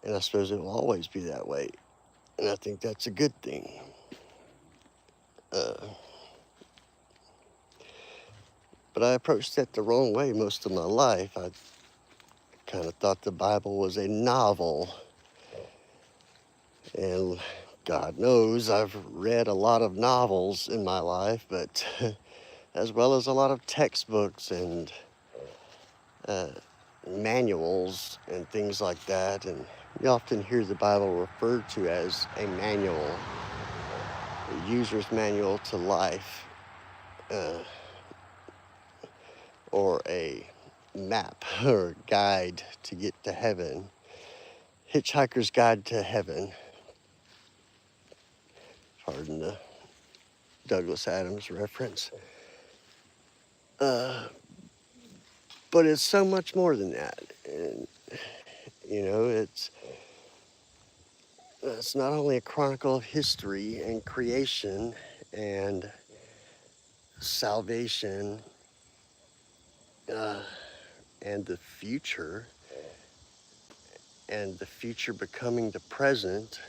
Speaker 1: And I suppose it will always be that way. And I think that's a good thing. But I approached that the wrong way most of my life. I kind of thought the Bible was a novel. And God knows I've read a lot of novels in my life, but as well as a lot of textbooks and manuals and things like that. And you often hear the Bible referred to as a manual, a user's manual to life, or a map or guide to get to heaven. Hitchhiker's Guide to Heaven. Pardon the Douglas Adams reference. But it's so much more than that. And, it's not only a chronicle of history and creation and salvation and the future becoming the present.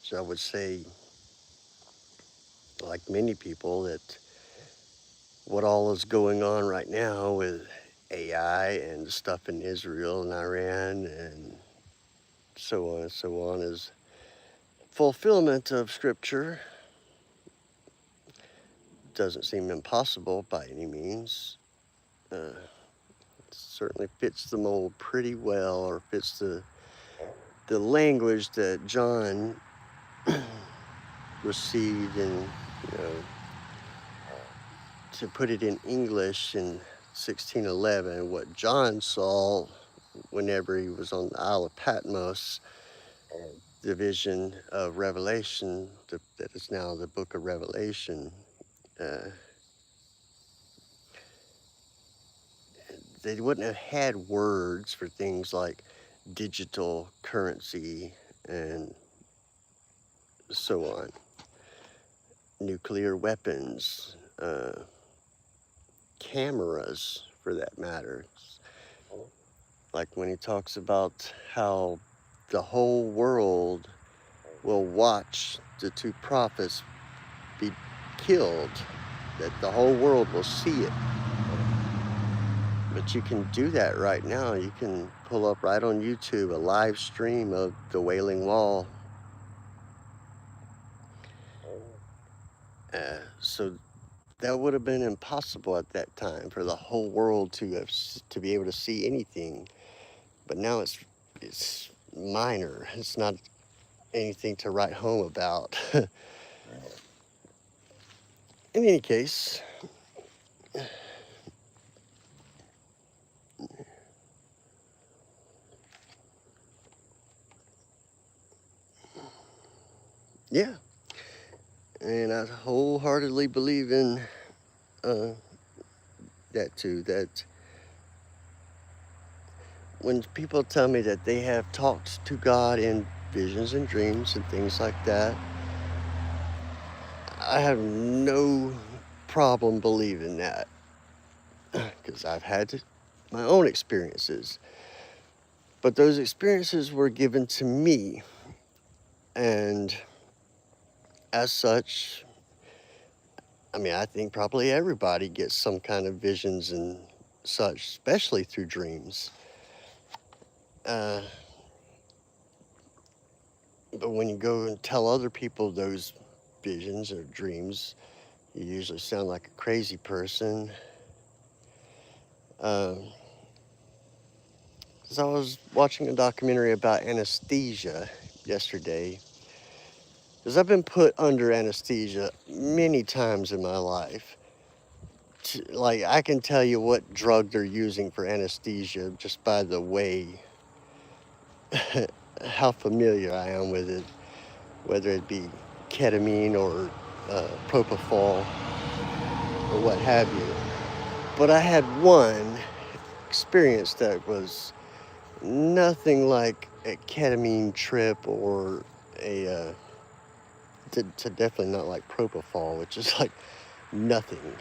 Speaker 1: So I would say, like many people, that what all is going on right now with AI and stuff in Israel and Iran and so on is fulfillment of Scripture. Doesn't seem impossible by any means. Certainly fits the mold pretty well, or fits the language that John received, and to put it in English in 1611, what John saw whenever he was on the Isle of Patmos, the vision of Revelation, that is now the book of Revelation. They wouldn't have had words for things like digital currency and so on, nuclear weapons, cameras for that matter. Like when he talks about how the whole world will watch the two prophets be killed, that the whole world will see it. But you can do that right now. You can pull up right on YouTube a live stream of the Wailing Wall. So that would have been impossible at that time for the whole world to be able to see anything. But now it's minor. It's not anything to write home about. In any case, yeah. And I wholeheartedly believe in that too, that when people tell me that they have talked to God in visions and dreams and things like that, I have no problem believing that, because I've had my own experiences. But those experiences were given to me, and as such, I think probably everybody gets some kind of visions and such, especially through dreams. But when you go and tell other people those visions or dreams, you usually sound like a crazy person. Because I was watching a documentary about anesthesia yesterday. Because I've been put under anesthesia many times in my life. Like, I can tell you what drug they're using for anesthesia just by the way, how familiar I am with it, whether it be ketamine or propofol or what have you. But I had one experience that was nothing like a ketamine trip, or a definitely not like propofol, which is like nothing.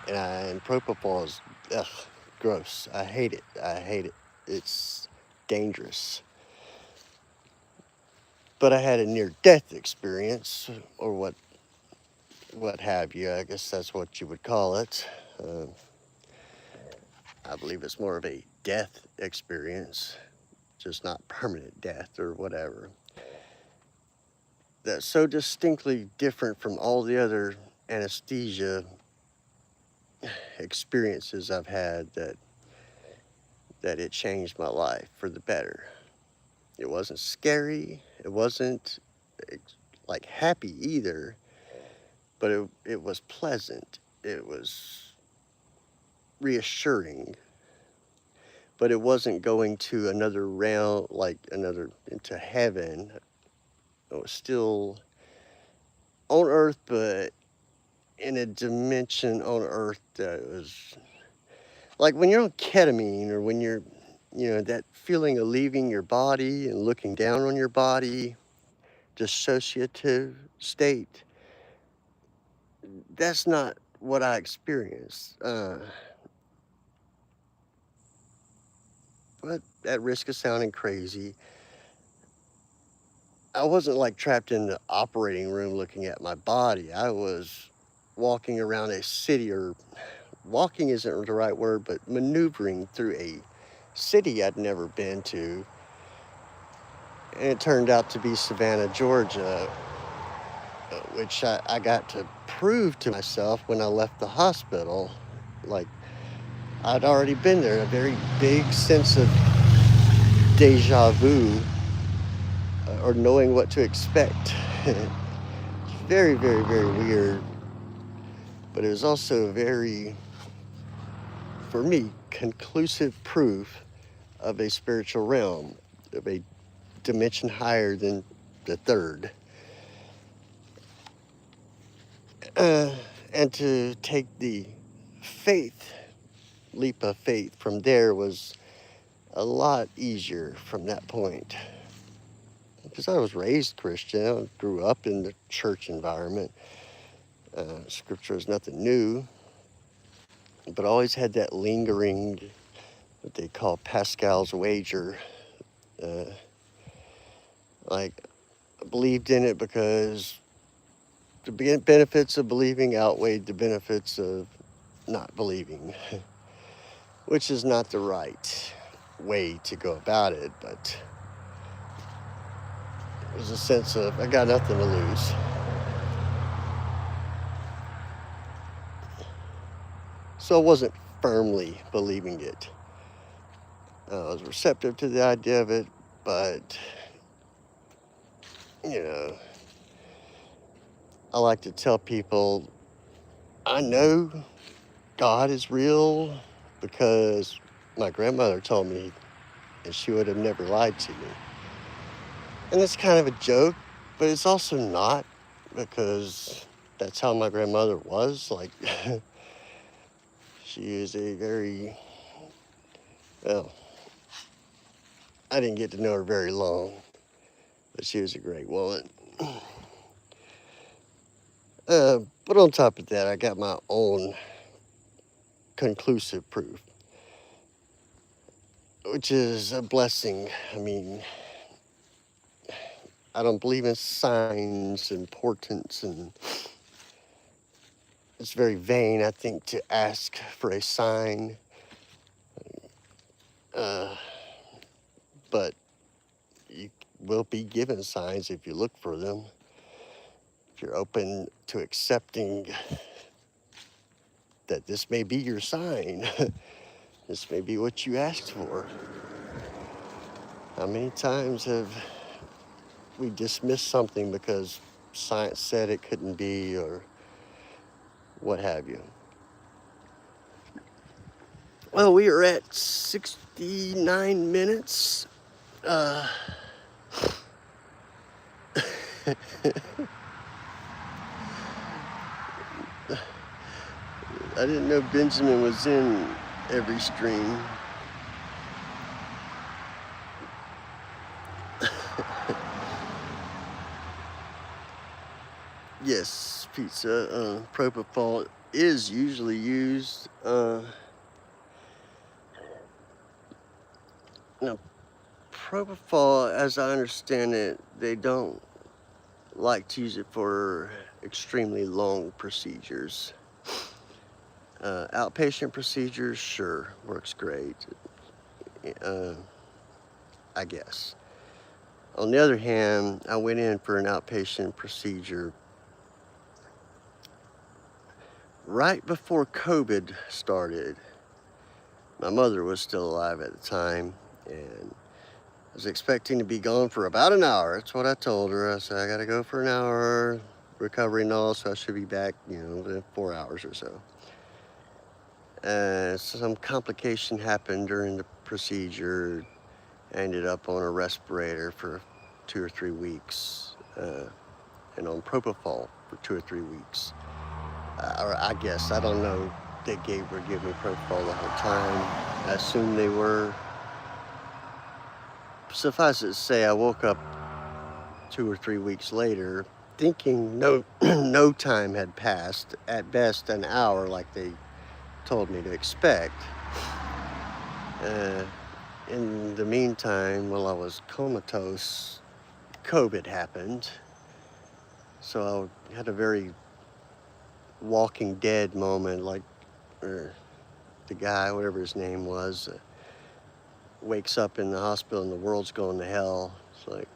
Speaker 1: And propofol is gross. I hate it. it's dangerous. But I had a near-death experience, or what have you. I guess that's what you would call it. I believe it's more of a death experience, just not permanent death or whatever. That's so distinctly different from all the other anesthesia experiences I've had that it changed my life for the better. It wasn't scary. It wasn't like happy either, but it was pleasant. It was reassuring, but it wasn't going to another realm, like another into heaven. It was still on earth, but in a dimension on earth that was like when you're on ketamine, or when you're, that feeling of leaving your body and looking down on your body, dissociative state. That's not what I experienced. But at risk of sounding crazy, I wasn't like trapped in the operating room looking at my body. I was walking around a city, or walking isn't the right word, but maneuvering through a city I'd never been to. And it turned out to be Savannah, Georgia, which I got to prove to myself when I left the hospital. Like, I'd already been there, a very big sense of deja vu, or knowing what to expect. Very, very, very weird. But it was also very, for me, conclusive proof of a spiritual realm, of a dimension higher than the third. And to take the leap of faith from there was a lot easier from that point. Because I was raised Christian, I grew up in the church environment. Scripture is nothing new, but I always had that lingering, what they call Pascal's wager. Like, I believed in it because the benefits of believing outweighed the benefits of not believing, which is not the right way to go about it, but there's a sense of, I got nothing to lose. So I wasn't firmly believing it. I was receptive to the idea of it, but, I like to tell people, I know God is real because my grandmother told me, and she would have never lied to me. And it's kind of a joke, but it's also not, because that's how my grandmother was. Like, she is a very, well, I didn't get to know her very long, but she was a great woman. But on top of that, I got my own conclusive proof, which is a blessing. I mean, I don't believe in signs and portents, and it's very vain, I think, to ask for a sign. But you will be given signs if you look for them. If you're open to accepting that this may be your sign, this may be what you asked for. How many times have we dismissed something because science said it couldn't be, or what have you? Well, we are at 69 minutes. I didn't know Benjamin was in every stream. Yes, pizza. Propofol is usually used. Now, propofol, as I understand it, they don't like to use it for extremely long procedures. Outpatient procedures, sure, works great, I guess. On the other hand, I went in for an outpatient procedure right before COVID started. My mother was still alive at the time, and I was expecting to be gone for about an hour. That's what I told her. I said, I gotta go for an hour, recovery and all, so I should be back, within 4 hours or so. Some complication happened during the procedure. I ended up on a respirator for 2 or 3 weeks, and on propofol for 2 or 3 weeks. Or I guess, I don't know, they were giving me propofol the whole time. I assume they were. Suffice it to say, I woke up 2 or 3 weeks later thinking no time had passed, at best an hour like they told me to expect. In the meantime, while I was comatose, COVID happened. So I had a very Walking Dead moment, like the guy, whatever his name was, wakes up in the hospital and the world's going to hell. It's like,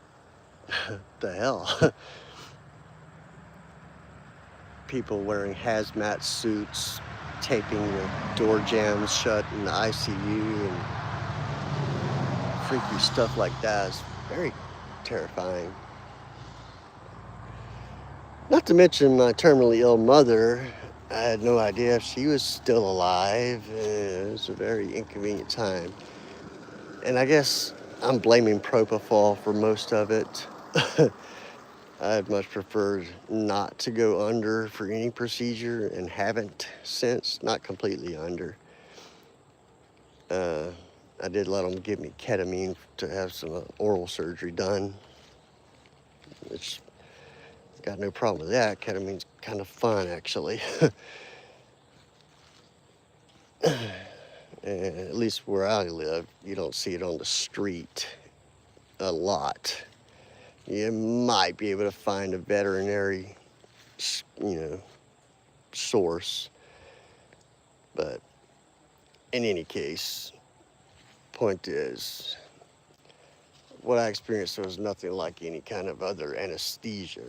Speaker 1: the hell? People wearing hazmat suits, taping the door jams shut in the ICU, and freaky stuff like that is very terrifying. Not to mention my terminally ill mother. I had no idea if she was still alive. It was a very inconvenient time. And I guess I'm blaming propofol for most of it. I'd much preferred not to go under for any procedure, and haven't since. Not completely under. I did let them give me ketamine to have some oral surgery done, which got no problem with that. Ketamine's kind of fun, actually. At least where I live, you don't see it on the street a lot. You might be able to find a veterinary, source, but in any case, point is, what I experienced was nothing like any kind of other anesthesia.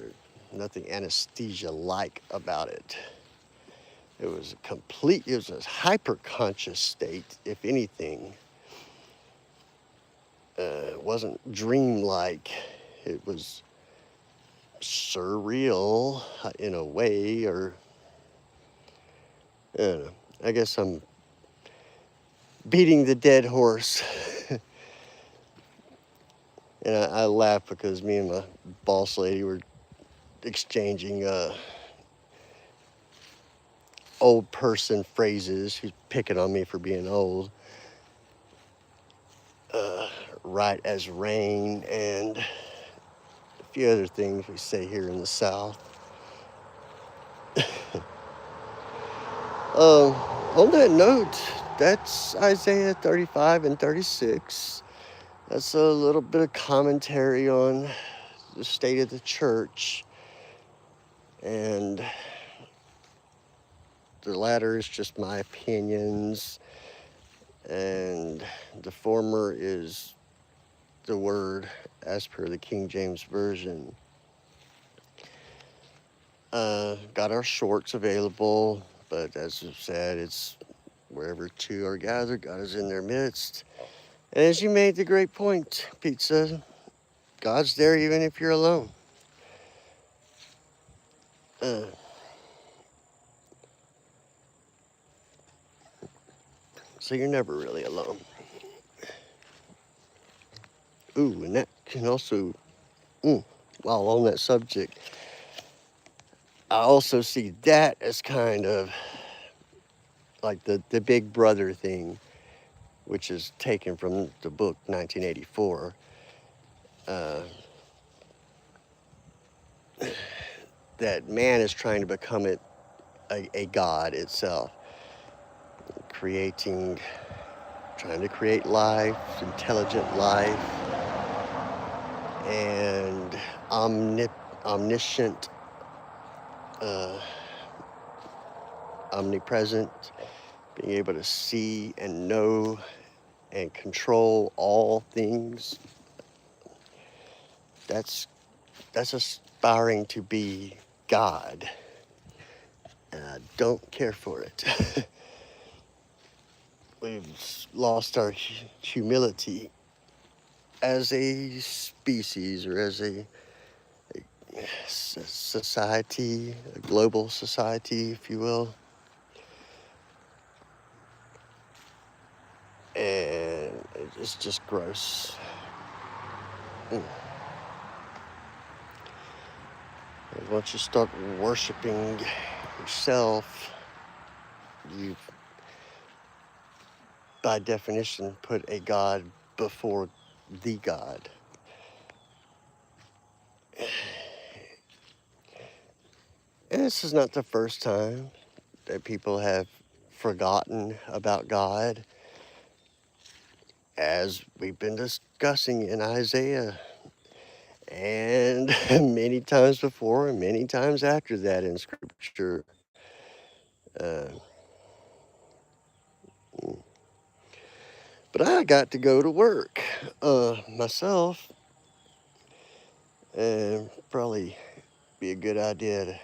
Speaker 1: Nothing anesthesia-like about it. It was a hyper-conscious state, if anything. It wasn't dreamlike. It was surreal in a way, or I don't know. I guess I'm beating the dead horse. And I laugh because me and my boss lady were exchanging old person phrases. She's picking on me for being old. Right as rain, and a few other things we say here in the South. On that note, that's Isaiah 35 and 36. That's a little bit of commentary on the state of the church. And the latter is just my opinions, and the former is the word as per the King James Version. Got our shorts available, but as I've said, it's wherever two are gathered, God is in their midst. And as you made the great point, Pizza, God's there even if you're alone. So you're never really alone. Ooh, and that can also, while on that subject, I also see that as kind of like the Big Brother thing, which is taken from the book 1984. That man is trying to become a god itself, creating trying to create life, intelligent life, and omniscient, uh, omnipresent, being able to see and know and control all things. That's aspiring to be God, and I don't care for it. We've lost our humility as a species, or as a society, a global society, if you will. And it's just gross. And once you start worshiping yourself, you've, by definition, put a God before the God. And this is not the first time that people have forgotten about God, as we've been discussing in Isaiah, and many times before and many times after that in Scripture. Uh, but I got to go to work myself, and probably be a good idea to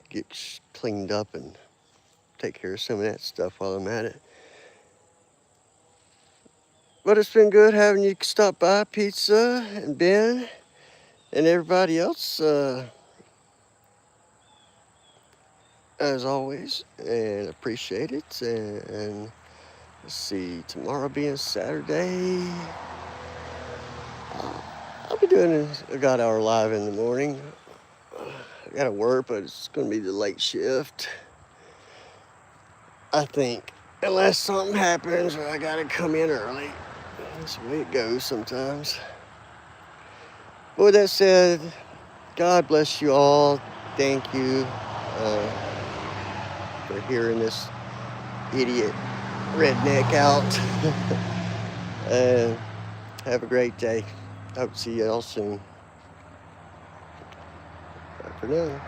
Speaker 1: get cleaned up and take care of some of that stuff while I'm at it. But it's been good having you stop by, Pizza and Ben and everybody else, as always, and appreciate it. And let's see, tomorrow being Saturday, I'll be doing a God Hour Live in the morning. I gotta work, but it's gonna be the late shift, I think. Unless something happens or I gotta come in early. That's the way it goes sometimes. But with that said, God bless you all. Thank you for hearing this idiot redneck out. And have a great day. Hope to see you all soon. Bye for now.